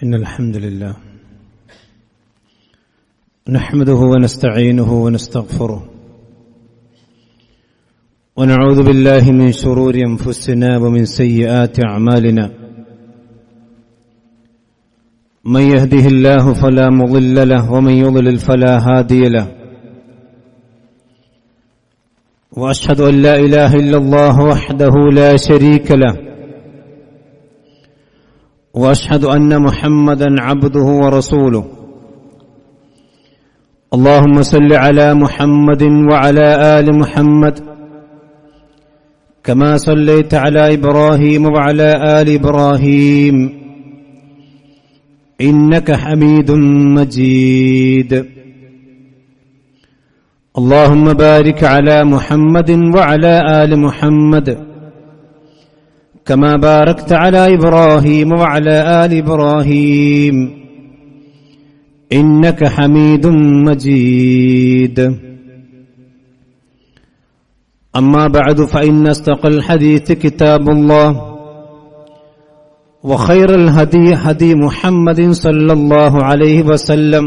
إن الحمد لله نحمده ونستعينه ونستغفره ونعوذ بالله من شرور أنفسنا ومن سيئات أعمالنا من يهده الله فلا مضل له ومن يضلل فلا هادي له وأشهد أن لا إله إلا الله وحده لا شريك له وأشهد أن محمدا عبده ورسوله اللهم صل على محمد وعلى آل محمد كما صليت على إبراهيم وعلى آل إبراهيم إنك حميد مجيد اللهم بارك على محمد وعلى آل محمد كما باركت على إبراهيم وعلى آل إبراهيم إنك حميد مجيد أما بعد فإن أصدق الحديث كتاب الله وخير الهدي هدي محمد صلى الله عليه وسلم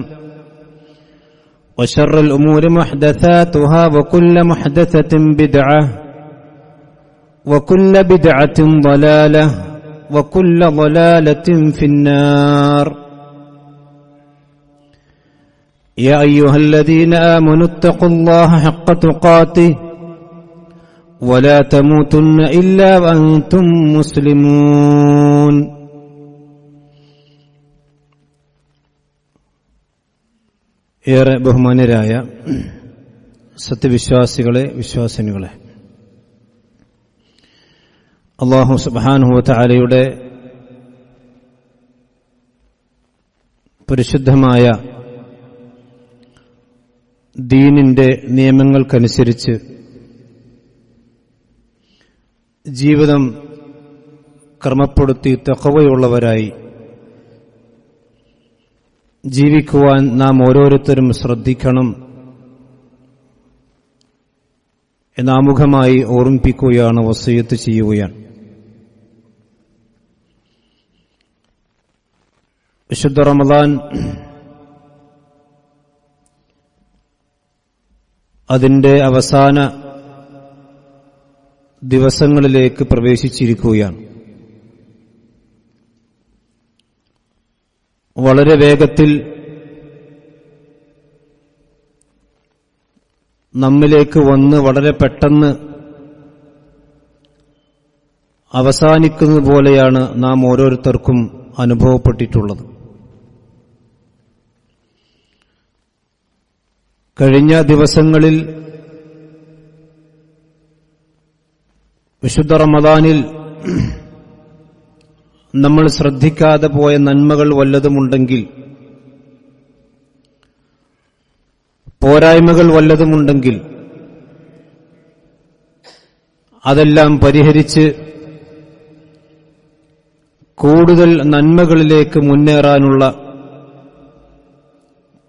وشر الأمور محدثاتها وكل محدثة بدعة وكل بدعة ضلالة وكل ضلالة في النار يا أيها الذين آمنوا اتقوا الله حق تقاته ولا تموتن إلا وأنتم مسلمون ഏറെ ബഹുമാന്യരായ സത്യവിശ്വാസികളെ വിശ്വാസിനികളെ, അല്ലാഹു സുബ്ഹാനഹു വ തആലയുടെ പരിശുദ്ധമായ ദീനിന്റെ നിയമങ്ങൾക്കനുസരിച്ച് ജീവിതം ക്രമപ്പെടുത്തി തഖ്വയുള്ളവരായി ജീവിക്കുവാൻ നാം ഓരോരുത്തരും ശ്രദ്ധിക്കണം എന്നാമുഖമായി ഓർമ്മിപ്പിക്കുകയാണ്, വസിയത്ത് ചെയ്യുകയാണ്. വിശുദ്ധ റമദാൻ അതിന്റെ അവസാന ദിവസങ്ങളിലേക്ക് പ്രവേശിച്ചിരിക്കുകയാണ്. വളരെ വേഗത്തിൽ നമ്മിലേക്ക് വന്ന് വളരെ പെട്ടെന്ന് അവസാനിക്കുന്നത് പോലെയാണ് നാം ഓരോരുത്തർക്കും അനുഭവപ്പെട്ടിട്ടുള്ളത്. കഴിഞ്ഞ ദിവസങ്ങളിൽ വിശുദ്ധ റമദാനിൽ നമ്മൾ ശ്രദ്ധിക്കാതെ പോയ നന്മകൾ വല്ലതുമുണ്ടെങ്കിൽ, പോരായ്മകൾ വല്ലതുമുണ്ടെങ്കിൽ അതെല്ലാം പരിഹരിച്ച് കൂടുതൽ നന്മകളിലേക്ക് മുന്നേറാനുള്ള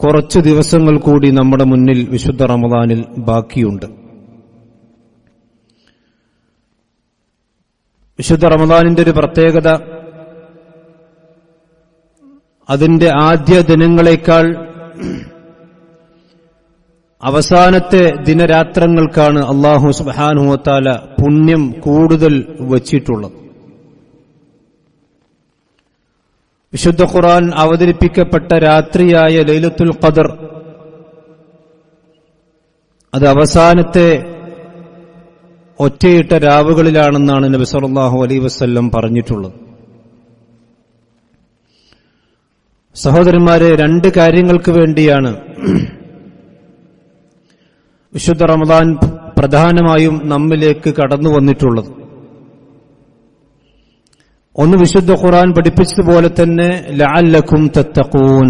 കുറച്ചു ദിവസങ്ങൾ കൂടി നമ്മുടെ മുന്നിൽ വിശുദ്ധ റമദാനിൽ ബാക്കിയുണ്ട്. വിശുദ്ധ റമദാനിന്റെ ഒരു പ്രത്യേകത, അതിന്റെ ആദ്യ ദിനങ്ങളെക്കാൾ അവസാനത്തെ ദിനരാത്രങ്ങൾക്കാണ് അല്ലാഹു സുബ്ഹാനഹു വ തആല പുണ്യം കൂടുതൽ വച്ചിട്ടുള്ളത്. വിശുദ്ധ ഖുർആൻ അവതരിപ്പിക്കപ്പെട്ട രാത്രിയായ ലൈലത്തുൽ ഖദർ, അത് അവസാനത്തെ ഒറ്റയിട്ട രാവുകളിലാണെന്നാണ് നബി സല്ലല്ലാഹു അലൈഹി വസല്ലം പറഞ്ഞിട്ടുള്ളത്. സഹോദരന്മാരെ, രണ്ട് കാര്യങ്ങൾക്ക് വേണ്ടിയാണ് വിശുദ്ധ റമദാൻ പ്രധാനമായും നമ്മിലേക്ക് കടന്നു വന്നിട്ടുള്ളത്. ഒന്ന്, വിശുദ്ധ ഖുർആൻ പഠിപ്പിച്ചതുപോലെ തന്നെ ലഅല്ലക്കും തത്തഖൂൻ,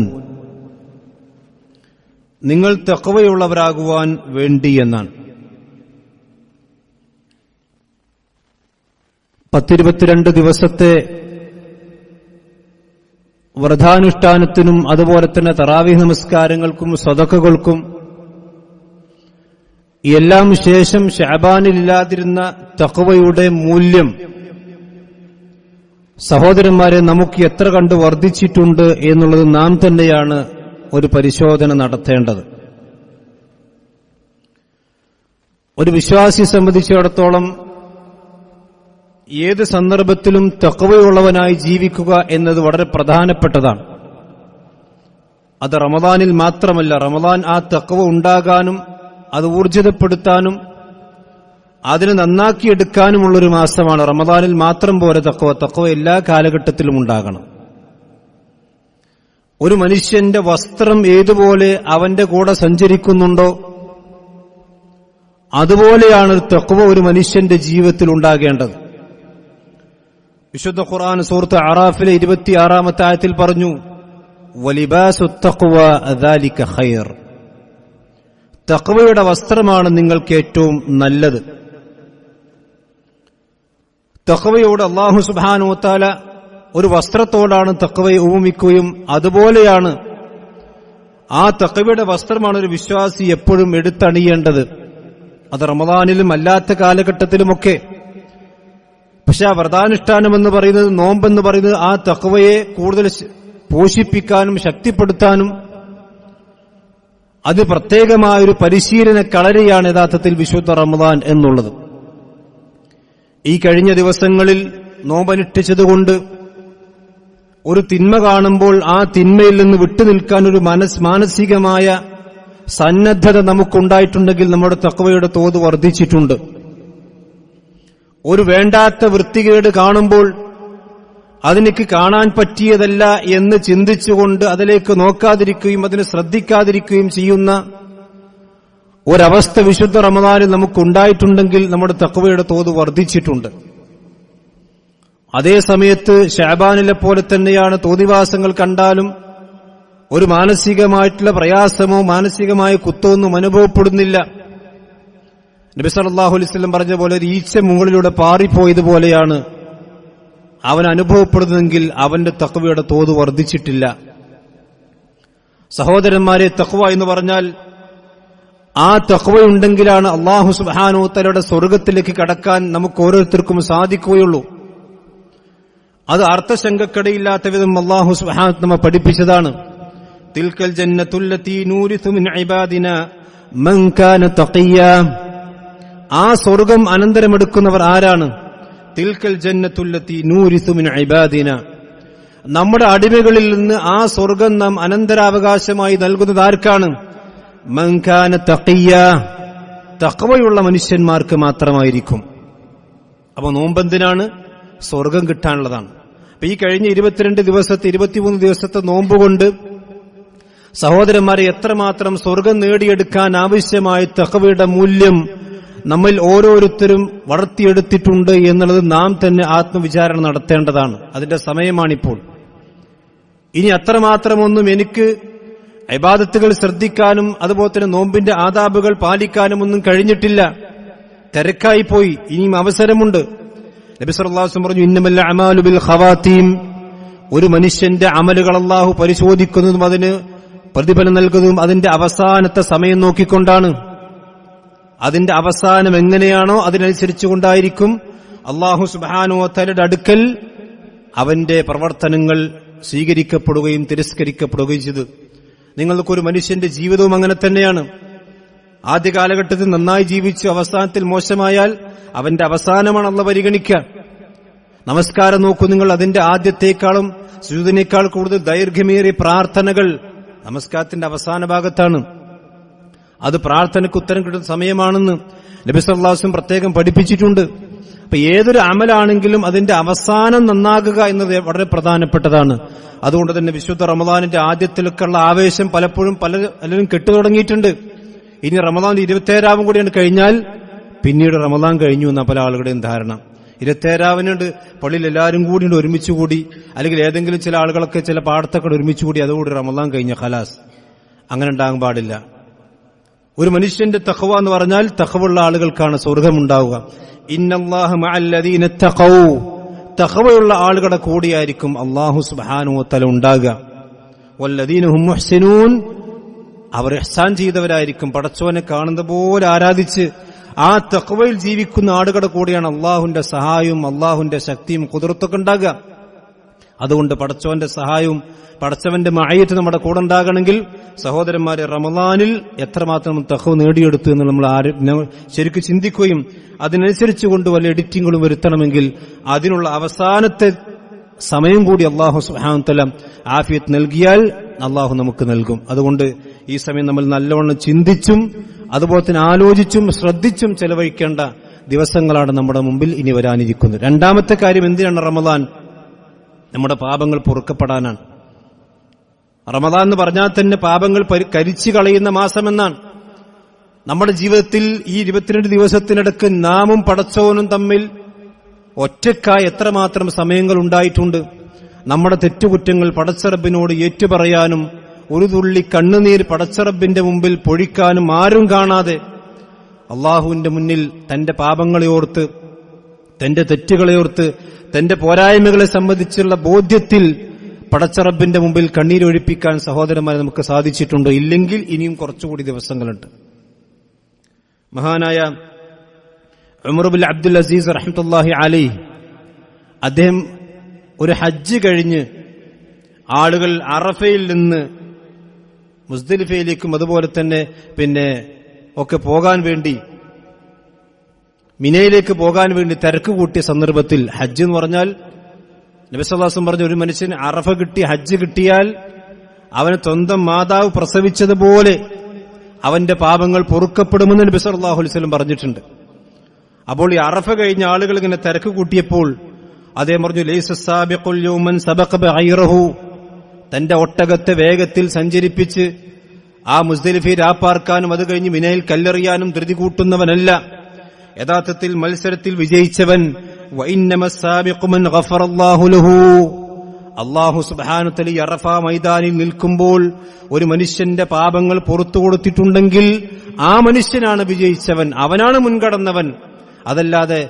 നിങ്ങൾ തഖ്വയുള്ളവരാകുവാൻ വേണ്ടി എന്നാണ്. 10-22 ദിവസത്തെ വ്രതാനുഷ്ഠാനത്തിനും അതുപോലെ തന്നെ തറാവീഹ് നമസ്കാരങ്ങൾക്കും സദഖകൾക്കും എല്ലാം ശേഷം ശഅബാനിലില്ലാതിരുന്ന തഖ്വയുടെ മൂല്യം സഹോദരന്മാരെ, നമുക്ക് എത്ര കണ്ട് വർദ്ധിച്ചിട്ടുണ്ട് എന്നുള്ളത് നാം തന്നെയാണ് ഒരു പരിശോധന നടത്തേണ്ടത്. ഒരു വിശ്വാസിയെ സംബന്ധിച്ചിടത്തോളം ഏത് സന്ദർഭത്തിലും തഖ്വയുള്ളവനായി ജീവിക്കുക എന്നത് വളരെ പ്രധാനപ്പെട്ടതാണ്. അത് റമദാനിൽ മാത്രമല്ല, റമദാൻ ആ തഖ്വ ഉണ്ടാകാനും അത് ഊർജിതപ്പെടുത്താനും അതിനെ നന്നാക്കിയെടുക്കാനുമുള്ളൊരു മാസമാണ്. റമദാനിൽ മാത്രം പോരെ തഖ്വ എല്ലാ കാലഘട്ടത്തിലും ഉണ്ടാകണം. ഒരു മനുഷ്യന്റെ വസ്ത്രം ഏതുപോലെ അവന്റെ കൂടെ സഞ്ചരിക്കുന്നുണ്ടോ അതുപോലെയാണ് തഖ്വ ഒരു മനുഷ്യന്റെ ജീവിതത്തിൽ ഉണ്ടാകേണ്ടത്. വിശുദ്ധ ഖുർആൻ സൂറത്ത് അറാഫിലെ 26-ാമത്തെ ആയത്തിൽ പറഞ്ഞു, വലിബാസു തഖ്വ ദാലിക ഖൈർ. തഖ്വയുടെ വസ്ത്രമാണ് നിങ്ങൾക്ക് ഏറ്റവും നല്ലത്. തഖ്വയോട് അല്ലാഹു സുബ്ഹാനഹു വ തആല ഒരു വസ്ത്രത്തോടാണ് തഖ്വയെ ഉപമിക്കുകയും അതുപോലെയാണ് ആ തഖ്വയുടെ വസ്ത്രമാണ് ഒരു വിശ്വാസി എപ്പോഴും എടുത്തണിയേണ്ടത്. അത് റമദാനിലും അല്ലാത്ത കാലഘട്ടത്തിലുമൊക്കെ. പക്ഷെ ആ വ്രതാനുഷ്ഠാനം എന്ന് പറയുന്നത്, നോമ്പെന്ന് പറയുന്നത് ആ തഖ്വയെ കൂടുതൽ പോഷിപ്പിക്കാനും ശക്തിപ്പെടുത്താനും അത് പ്രത്യേകമായൊരു പരിശീലന കളരിയാണ് യഥാർത്ഥത്തിൽ വിശുദ്ധ റമദാൻ എന്നുള്ളത്. ഈ കഴിഞ്ഞ ദിവസങ്ങളിൽ നോമ്പനുഷ്ഠിച്ചതുകൊണ്ട് ഒരു തിന്മ കാണുമ്പോൾ ആ തിന്മയിൽ നിന്ന് വിട്ടുനിൽക്കാൻ ഒരു മാനസികമായ സന്നദ്ധത നമുക്കുണ്ടായിട്ടുണ്ടെങ്കിൽ നമ്മുടെ തഖ്വയുടെ തോത് വർദ്ധിച്ചിട്ടുണ്ട്. ഒരു വേണ്ടാത്ത വൃത്തികേട് കാണുമ്പോൾ അതെനിക്ക് കാണാൻ പറ്റിയതല്ല എന്ന് ചിന്തിച്ചുകൊണ്ട് അതിലേക്ക് നോക്കാതിരിക്കുകയും അതിനെ ശ്രദ്ധിക്കാതിരിക്കുകയും ചെയ്യുന്ന ഒരവസ്ഥ വിശുദ്ധ റമദാനിൽ നമുക്കുണ്ടായിട്ടുണ്ടെങ്കിൽ നമ്മുടെ തഖ്വയുടെ തോത് വർദ്ധിച്ചിട്ടുണ്ട്. അതേ സമയത്ത് ശഅബാനിലെ പോലെ തന്നെയാണ് തോന്നിവാസങ്ങൾ കണ്ടാലും ഒരു മാനസികമായിട്ടുള്ള പ്രയാസമോ മാനസികമായ കുത്തമൊന്നും അനുഭവപ്പെടുന്നില്ല. നബി സല്ലല്ലാഹു അലൈഹി വസല്ലം പറഞ്ഞ പോലെ ഒരു ഈച്ച മുകളിലൂടെ പാറിപ്പോയതുപോലെയാണ് അവൻ അനുഭവപ്പെടുന്നതെങ്കിൽ അവന്റെ തഖ്വയുടെ തോത് വർദ്ധിച്ചിട്ടില്ല. സഹോദരന്മാരെ, തഖ്വ എന്ന് പറഞ്ഞാൽ ആ തഖ്വയുണ്ടെങ്കിലാണ് അല്ലാഹു സുബ്ഹാനഹു വ തആലയുടെ സ്വർഗ്ഗത്തിലേക്ക് കടക്കാൻ നമുക്ക് ഓരോരുത്തർക്കും സാധിക്കുകയുള്ളൂ. അത് അർത്ഥശങ്കക്കടയില്ലാത്ത വിധം അല്ലാഹു സുബ്ഹാനഹു നമ്മെ പഠിപ്പിച്ചതാണ്. തിൽക്കൽ ജന്നത്തുല്ലതി നൂരിസു മിൻ ഇബാദിനാ മൻ കാന തഖിയ്യ. ആ സ്വർഗ്ഗം അനന്തരമെടുക്കുന്നവർ ആരാണ്? തിൽക്കൽ ജന്നത്തുല്ലതി നൂരിസു മിൻ ഇബാദിനാ. നമ്മുടെ അടിമകളിൽ നിന്ന് ആ സ്വർഗ്ഗം നാം അനന്തരാവകാശമായി നൽകുന്നത് ആർക്കാണ്? മൻ കാന തഖിയ്യ. തഖ്വയുള്ള മനുഷ്യന്മാർക്ക് മാത്രമായിരിക്കും. അപ്പൊ നോമ്പെന്തിനാണ്? സ്വർഗം കിട്ടാനുള്ളതാണ്. അപ്പൊ ഈ കഴിഞ്ഞ 22 ദിവസത്തെ 23 ദിവസത്തെ നോമ്പുകൊണ്ട് സഹോദരന്മാരെ എത്രമാത്രം സ്വർഗം നേടിയെടുക്കാൻ ആവശ്യമായ തഖ്വയുടെ മൂല്യം നമ്മിൽ ഓരോരുത്തരും വളർത്തിയെടുത്തിട്ടുണ്ട് എന്നുള്ളത് നാം തന്നെ ആത്മവിചാരണ നടത്തേണ്ടതാണ്. അതിന്റെ സമയമാണിപ്പോൾ. ഇനി അത്രമാത്രമൊന്നും എനിക്ക് ഇബാദത്തുകൾ ശ്രദ്ധിക്കാനും അതുപോലെ തന്നെ നോമ്പിന്റെ ആദാബുകൾ പാലിക്കാനും ഒന്നും കഴിഞ്ഞിട്ടില്ല, തിരക്കായിപ്പോയി. ഇനിയും അവസരമുണ്ട്. നബി സല്ലല്ലാഹു അലൈഹി വസല്ലം പറഞ്ഞു, ഇന്നമൽ അഅമാലു ബിൽ ഖവാതീം. ഒരു മനുഷ്യന്റെ അമലുകൾ അല്ലാഹു പരിശോധിക്കുന്നതും അതിന് പ്രതിഫലം നൽകുന്നതും അതിന്റെ അവസാനത്തെ സമയം നോക്കിക്കൊണ്ടാണ്. അതിന്റെ അവസാനം എങ്ങനെയാണോ അതിനനുസരിച്ചുകൊണ്ടായിരിക്കും അല്ലാഹു സുബ്ഹാനഹു വ തആലയുടെ അടുക്കൽ അവന്റെ പ്രവർത്തനങ്ങൾ സ്വീകരിക്കപ്പെടുകയും തിരസ്കരിക്കപ്പെടുകയും ചെയ്തു. നിങ്ങൾക്കൊരു മനുഷ്യന്റെ ജീവിതവും അങ്ങനെ തന്നെയാണ്. ആദ്യ കാലഘട്ടത്തിൽ നന്നായി ജീവിച്ചു അവസാനത്തിൽ മോശമായാൽ അവന്റെ അവസാനമാണ് അല്ലാഹു പരിഗണിക്കുക. നമസ്കാരം നോക്കൂ നിങ്ങൾ, അതിന്റെ ആദ്യത്തേക്കാളും സുജൂദിനേക്കാൾ കൂടുതൽ ദൈർഘ്യമേറിയ പ്രാർത്ഥനകൾ നമസ്കാരത്തിന്റെ അവസാന ഭാഗത്താണ്. അത് പ്രാർത്ഥനയ്ക്ക് ഉത്തരം കിട്ടുന്ന സമയമാണെന്ന് നബി സല്ലല്ലാഹു അലൈഹി വസല്ലം പ്രത്യേകം പഠിപ്പിച്ചിട്ടുണ്ട്. അപ്പൊ ഏതൊരു അമലാണെങ്കിലും അതിന്റെ അവസാനം നന്നാകുക എന്നത് വളരെ പ്രധാനപ്പെട്ടതാണ്. അതുകൊണ്ട് തന്നെ വിശുദ്ധ റമദാനിന്റെ ആദ്യത്തിലൊക്കെയുള്ള ആവേശം പലപ്പോഴും പലരും കെട്ടുതുടങ്ങിയിട്ടുണ്ട്. ഇനി റമദാൻ 27 കൂടിയാണ് കഴിഞ്ഞാൽ പിന്നീട് റമദാൻ കഴിഞ്ഞു എന്ന പല ആളുകളുടെയും ധാരണ. 27 പള്ളിയിൽ എല്ലാവരും കൂടി ഒരുമിച്ച് കൂടി, അല്ലെങ്കിൽ ഏതെങ്കിലും ചില ആളുകളൊക്കെ ചില പാടത്തൊക്കെ ഒരുമിച്ച് കൂടി, അതുകൂടി റമദാൻ കഴിഞ്ഞ ഖലാസ്. അങ്ങനെ ഉണ്ടാകാൻ പാടില്ല. ഒരു മനുഷ്യന്റെ തഖ്വ എന്ന് പറഞ്ഞാൽ തഖ്വയുള്ള ആളുകൾക്കാണ് സ്വർഗമുണ്ടാവുക. ഇന്നല്ലാഹ മഅല്ലദീന തഖൗ. തഖ്വയുള്ള ആളുകളുടെ കൂടിയായിരിക്കും അല്ലാഹു സുബ്ഹാനഹു വ തആല ഉണ്ടാകുക. വല്ലദീന ഹും മുഹ്സിനൂൻ. അവർ ഇഹ്സാൻ ചെയ്തവരായിരിക്കും. പടച്ചവനെ കാണുന്ന പോലെ ആരാധിച്ച് ആ തഖ്വയിൽ ജീവിക്കുന്ന ആളുകളുടെ കൂടെയാണ് അല്ലാഹുവിന്റെ സഹായവും അല്ലാഹുവിന്റെ ശക്തിയും ഖുദ്റത്തൊക്കെ ഉണ്ടാകുക. അതുകൊണ്ട് പടച്ചവന്റെ സഹായവും പടച്ചവന്റെ മഅയ്യത്ത് നമ്മുടെ കൂടെ ഉണ്ടാകണമെങ്കിൽ സഹോദരന്മാരെ, റമളാനിൽ എത്രമാത്രം തഖ്വ നേടിയെടുത്തു എന്ന് നമ്മൾ ശരിക്കും ചിന്തിക്കുകയും അതിനനുസരിച്ച് കൊണ്ട് വല്ല എഡിറ്റിങ്ങുകളും വരുത്തണമെങ്കിൽ അതിനുള്ള അവസാനത്തെ സമയം കൂടി അല്ലാഹു സുബ്ഹാനഹു വ തആല ആഫിയത്ത് നൽകിയാൽ അല്ലാഹു നമുക്ക് നൽകും. അതുകൊണ്ട് ഈ സമയം നമ്മൾ നല്ലവണ്ണം ചിന്തിച്ചും അതുപോലെ തന്നെ ആലോചിച്ചും ശ്രദ്ധിച്ചും ചെലവഴിക്കേണ്ട ദിവസങ്ങളാണ് നമ്മുടെ മുമ്പിൽ ഇനി വരാനിരിക്കുന്നത്. രണ്ടാമത്തെ കാര്യം, എന്തിനാണ് റമളാൻ? നമ്മുടെ പാപങ്ങൾ പൊറുക്കപ്പെടാനാണ്. റമളാൻ എന്ന് പറഞ്ഞാൽ തന്നെ പാപങ്ങൾ കരിച്ചു കളയുന്ന മാസമെന്നാണ്. നമ്മുടെ ജീവിതത്തിൽ ഈ 22 ദിവസത്തിനിടക്ക് നാമും പടച്ചവനും തമ്മിൽ ഒറ്റക്കായി എത്രമാത്രം സമയങ്ങൾ ഉണ്ടായിട്ടുണ്ട്. നമ്മുടെ തെറ്റുകുറ്റങ്ങൾ പടച്ചറബിനോട് ഏറ്റുപറയാനും ഒരു തുള്ളി കണ്ണുനീർ പടച്ചറബിന്റെ മുമ്പിൽ പൊഴിക്കാനും ആരും കാണാതെ അള്ളാഹുവിന്റെ മുന്നിൽ തന്റെ പാപങ്ങളെ ഓർത്ത്, തന്റെ തെറ്റുകളെ ഓർത്ത്, തന്റെ പോരായ്മകളെ സംബന്ധിച്ചുള്ള ബോധ്യത്തിൽ പടച്ചറബിന്റെ മുമ്പിൽ കണ്ണീരൊഴിപ്പിക്കാൻ സഹോദരന്മാരെ നമുക്ക് സാധിച്ചിട്ടുണ്ടോ? ഇല്ലെങ്കിൽ ഇനിയും കുറച്ചുകൂടി ദിവസങ്ങളുണ്ട്. മഹാനായ ഉമർ ബിൻ അബ്ദുൽ അസീസ് റഹ്മത്തുള്ളാഹി അലൈഹി, അദ്ദേഹം ഒരു ഹജ്ജ് കഴിഞ്ഞ് ആളുകൾ അറഫയിൽ നിന്ന് മുസ്ദലിഫയിലേക്കും അതുപോലെ തന്നെ ഒക്കെ പോകാൻ വേണ്ടി, മിനയിലേക്ക് പോകാൻ വേണ്ടി തിരക്ക് കൂട്ടിയ സന്ദർഭത്തിൽ, ഹജ്ജ് എന്ന് പറഞ്ഞാൽ നബി സല്ലല്ലാഹു അലൈഹി വസല്ലം പറഞ്ഞു, ഒരു മനുഷ്യന് അറഫ കിട്ടി ഹജ്ജ് കിട്ടിയാൽ അവന് സ്വന്തം മാതാവ് പ്രസവിച്ചതുപോലെ അവന്റെ പാപങ്ങൾ പൊറുക്കപ്പെടുമെന്ന് നബി സല്ലല്ലാഹു അലൈഹി വസല്ലം പറഞ്ഞിട്ടുണ്ട്. അപ്പോൾ ഈ അറഫ കഴിഞ്ഞ ആളുകൾ ഇങ്ങനെ തിരക്ക് കൂട്ടിയപ്പോൾ അദ്ദേഹം പറഞ്ഞു, ലൈസ സാബിഖുൽ യൗമൻ സബഖ ബഗൈറഹു, തന്റെ ഒട്ടകത്തെ വേഗത്തിൽ സഞ്ചരിപ്പിച്ച് ആ മുസ്ദലിഫയിൽ രാപ്പാർക്കാനും അത് കഴിഞ്ഞ് മിനയിൽ കല്ലെറിയാനും ധൃതി കൂട്ടുന്നവനല്ല യഥാർത്ഥത്തിൽ മത്സരത്തിൽ വിജയിച്ചവൻ. വഇന്നമ സാബിഖു മൻ ഗഫറല്ലാഹു ലഹു, അല്ലാഹു സുബ്ഹാനഹു വ തആല അറഫ മൈതാനിൽ നിൽക്കുമ്പോൾ ഒരു മനുഷ്യന്റെ പാപങ്ങൾ പുറത്തു കൊടുത്തിട്ടുണ്ടെങ്കിൽ ആ മനുഷ്യനാണ് വിജയിച്ചവൻ, അവനാണ് മുൻകടന്നവൻ. അതല്ലാതെ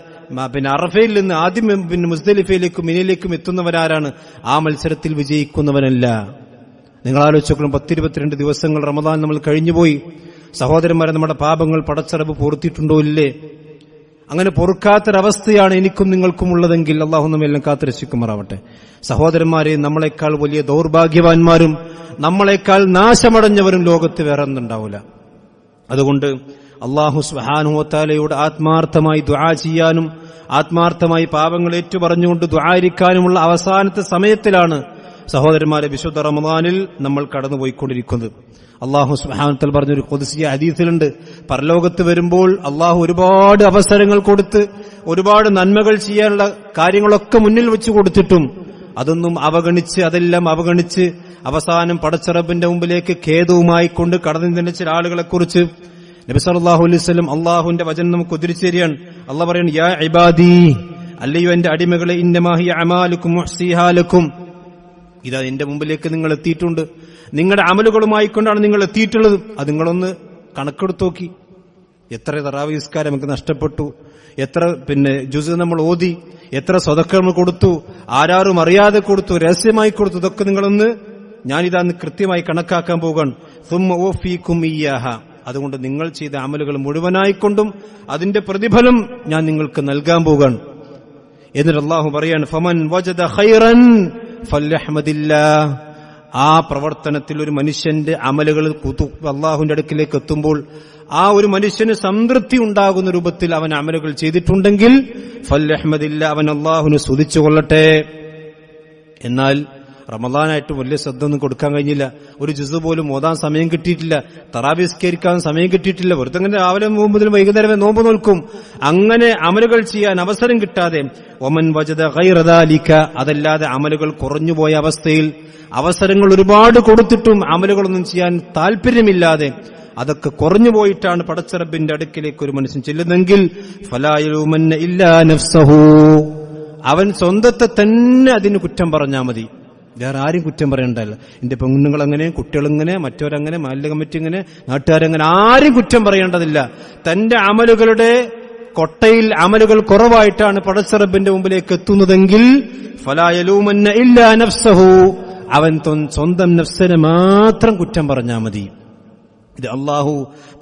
അറഫയിൽ നിന്ന് ആദ്യം മുസ്ദലിഫയിലേക്കും മിനയിലേക്കും എത്തുന്നവരാരാണ്? ആ മത്സരത്തിൽ വിജയിക്കുന്നവനല്ല. നിങ്ങൾ ആലോചിച്ചോക്കണം, 10-22 ദിവസങ്ങൾ റമദാൻ നമ്മൾ കഴിഞ്ഞുപോയി. സഹോദരന്മാരെ, നമ്മുടെ പാപങ്ങൾ പടച്ചറബ് പൊറുത്തിട്ടുണ്ടോ ഇല്ലേ? അങ്ങനെ പൊറുക്കാത്തൊരവസ്ഥയാണ് എനിക്കും നിങ്ങൾക്കും ഉള്ളതെങ്കിൽ അള്ളാഹു നമ്മെല്ലാം കാത്തുരക്ഷിക്കുമാറാവട്ടെ. സഹോദരന്മാരെ, നമ്മളെക്കാൾ വലിയ ദൗർഭാഗ്യവാന്മാരും നമ്മളെക്കാൾ നാശമടഞ്ഞവരും ലോകത്ത് വേറെ ഒന്നുണ്ടാവില്ല. അതുകൊണ്ട് അല്ലാഹു സുബ്ഹാനഹു വ തആലയോട് ആത്മാർത്ഥമായി ദുആ ചെയ്യാനും ആത്മാർത്ഥമായി പാപങ്ങൾ ഏറ്റുപറഞ്ഞുകൊണ്ട് ദുആയിരിക്കാനുമുള്ള അവസാനത്തെ സമയത്തിലാണ് സഹോദരന്മാരെ വിശുദ്ധ റമദാനിൽ നമ്മൾ കടന്നുപോയിക്കൊണ്ടിരിക്കുന്നത്. അല്ലാഹു സുബ്ഹാനഹു വ തആല പറഞ്ഞൊരു ഖുദ്സിയ ഹദീസിലുണ്ട്, പരലോകത്ത് വരുമ്പോൾ അല്ലാഹു ഒരുപാട് അവസരങ്ങൾ കൊടുത്ത് ഒരുപാട് നന്മകൾ ചെയ്യാനുള്ള കാര്യങ്ങളൊക്കെ മുന്നിൽ വെച്ച് കൊടുത്തിട്ടും അതെല്ലാം അവഗണിച്ച് അവസാനം പടച്ചറബിന്റെ മുമ്പിലേക്ക് ഖേദവുമായി കൊണ്ട് കടന്നു ചില ആളുകളെക്കുറിച്ച് നബി സല്ലല്ലാഹു അലൈഹി വസല്ലം അല്ലാഹുവിന്റെ വചനം നമുക്ക് ഉദ്ധരിച്ചു തരികയാണ്. അല്ലാഹു പറയാണ്, യാ ഇബാദി, അല്ലയോ എന്റെ അടിമകളെ, ഇന്നമാ ഹിയ അമാലുക്കും മുഹ്സിഹാ ലക്കും, ഇതാ എന്റെ മുമ്പിലേക്ക് നിങ്ങൾ എത്തിയിട്ടുണ്ട്. നിങ്ങളുടെ അമലുകളുമായി കൊണ്ടാണ് നിങ്ങൾ എത്തിയിട്ടുള്ളത്. അത് നിങ്ങളൊന്ന് കണക്കെടുത്ത് നോക്കി. എത്ര തറാവീഹ് നിസ്കാരം നമുക്ക് നഷ്ടപ്പെട്ടു, എത്ര ജുസ് നമ്മൾ ഓതി, എത്ര സ്വതക്ക നമ്മൾ കൊടുത്തു, ആരാരും അറിയാതെ കൊടുത്തു, രഹസ്യമായി കൊടുത്തു. ഇതൊക്കെ നിങ്ങളൊന്ന് ഞാനിതാന്ന് കൃത്യമായി കണക്കാക്കാൻ പോവുകയാണ്. സുമ്മ ഓഫീക്കും ഇയ്യാഹ, അതുകൊണ്ട് നിങ്ങൾ ചെയ്ത അമലുകൾ മുഴുവനായിക്കൊണ്ടും അതിന്റെ പ്രതിഫലം ഞാൻ നിങ്ങൾക്ക് നൽകാൻ പോവുകയാണ്. എന്നിട്ട് അല്ലാഹു പറയാണ്, ഫമൻ വജദ ഖൈറൻ ഫൽയഹ്മദില്ലാഹ്, ആ പ്രവർത്തനത്തിൽ ഒരു മനുഷ്യന്റെ അമലുകൾ അല്ലാഹുവിന്റെ അടുക്കിലേക്ക് എത്തുമ്പോൾ ആ ഒരു മനുഷ്യന് സംതൃപ്തി ഉണ്ടാകുന്ന രൂപത്തിൽ അവൻ അമലുകൾ ചെയ്തിട്ടുണ്ടെങ്കിൽ ഫൽയഹ്മദില്ലാഹ്, അവൻ അല്ലാഹുവിനെ സ്തുതിച്ചു കൊള്ളട്ടെ. എന്നാൽ റമളാനായിട്ട് വലിയ ശ്രദ്ധ ഒന്നും കൊടുക്കാൻ കഴിഞ്ഞില്ല. ഒരു ജുസ് പോലും ഓതാൻ സമയം കിട്ടിയിട്ടില്ല, തറാവീഹ് നിസ്കരിക്കാൻ സമയം കിട്ടിയിട്ടില്ല. വെറുതെ അങ്ങനെ രാവിലെ മുതൽ വൈകുന്നേരം നോമ്പ് നോൽക്കും. അങ്ങനെ അമലുകൾ ചെയ്യാൻ അവസരം കിട്ടാതെ ഒമൻ വജദ ഗൈറ ദാലിക, അതല്ലാതെ അമലുകൾ കുറഞ്ഞുപോയ അവസ്ഥയിൽ അവസരങ്ങൾ ഒരുപാട് കൊടുത്തിട്ടും അമലുകളൊന്നും ചെയ്യാൻ താല്പര്യമില്ലാതെ അതൊക്കെ കുറഞ്ഞുപോയിട്ടാണ് പടച്ചറബിന്റെ അടുക്കിലേക്ക് ഒരു മനുഷ്യൻ ചെല്ലുന്നെങ്കിൽ ഫലാ യലൂമന്ന ഇല്ലാ നഫ്സഹു, അവൻ സ്വന്തത്തെ തന്നെ അതിന് കുറ്റം പറഞ്ഞാൽ മതി, വേറെ ആരും കുറ്റം പറയണ്ടല്ലോ. എന്റെ പെണ്ണുങ്ങളെങ്ങനെ, കുട്ടികളെങ്ങനെ, മറ്റവരങ്ങനെ, മാലിന്യ കമ്മിറ്റി ഇങ്ങനെ, നാട്ടുകാരെങ്ങനെ, ആരും കുറ്റം പറയേണ്ടതില്ല. തന്റെ അമലുകളുടെ കൊട്ടയിൽ അമലുകൾ കുറവായിട്ടാണ് പടച്ചറബിന്റെ മുമ്പിലേക്ക് എത്തുന്നതെങ്കിൽ ഫലാ യലൂമന്ന ഇല്ലാ നഫ്സഹു, അവൻ സ്വന്തം നഫ്സിനെ മാത്രം കുറ്റം പറഞ്ഞാൽ മതി. ഇത് അള്ളാഹു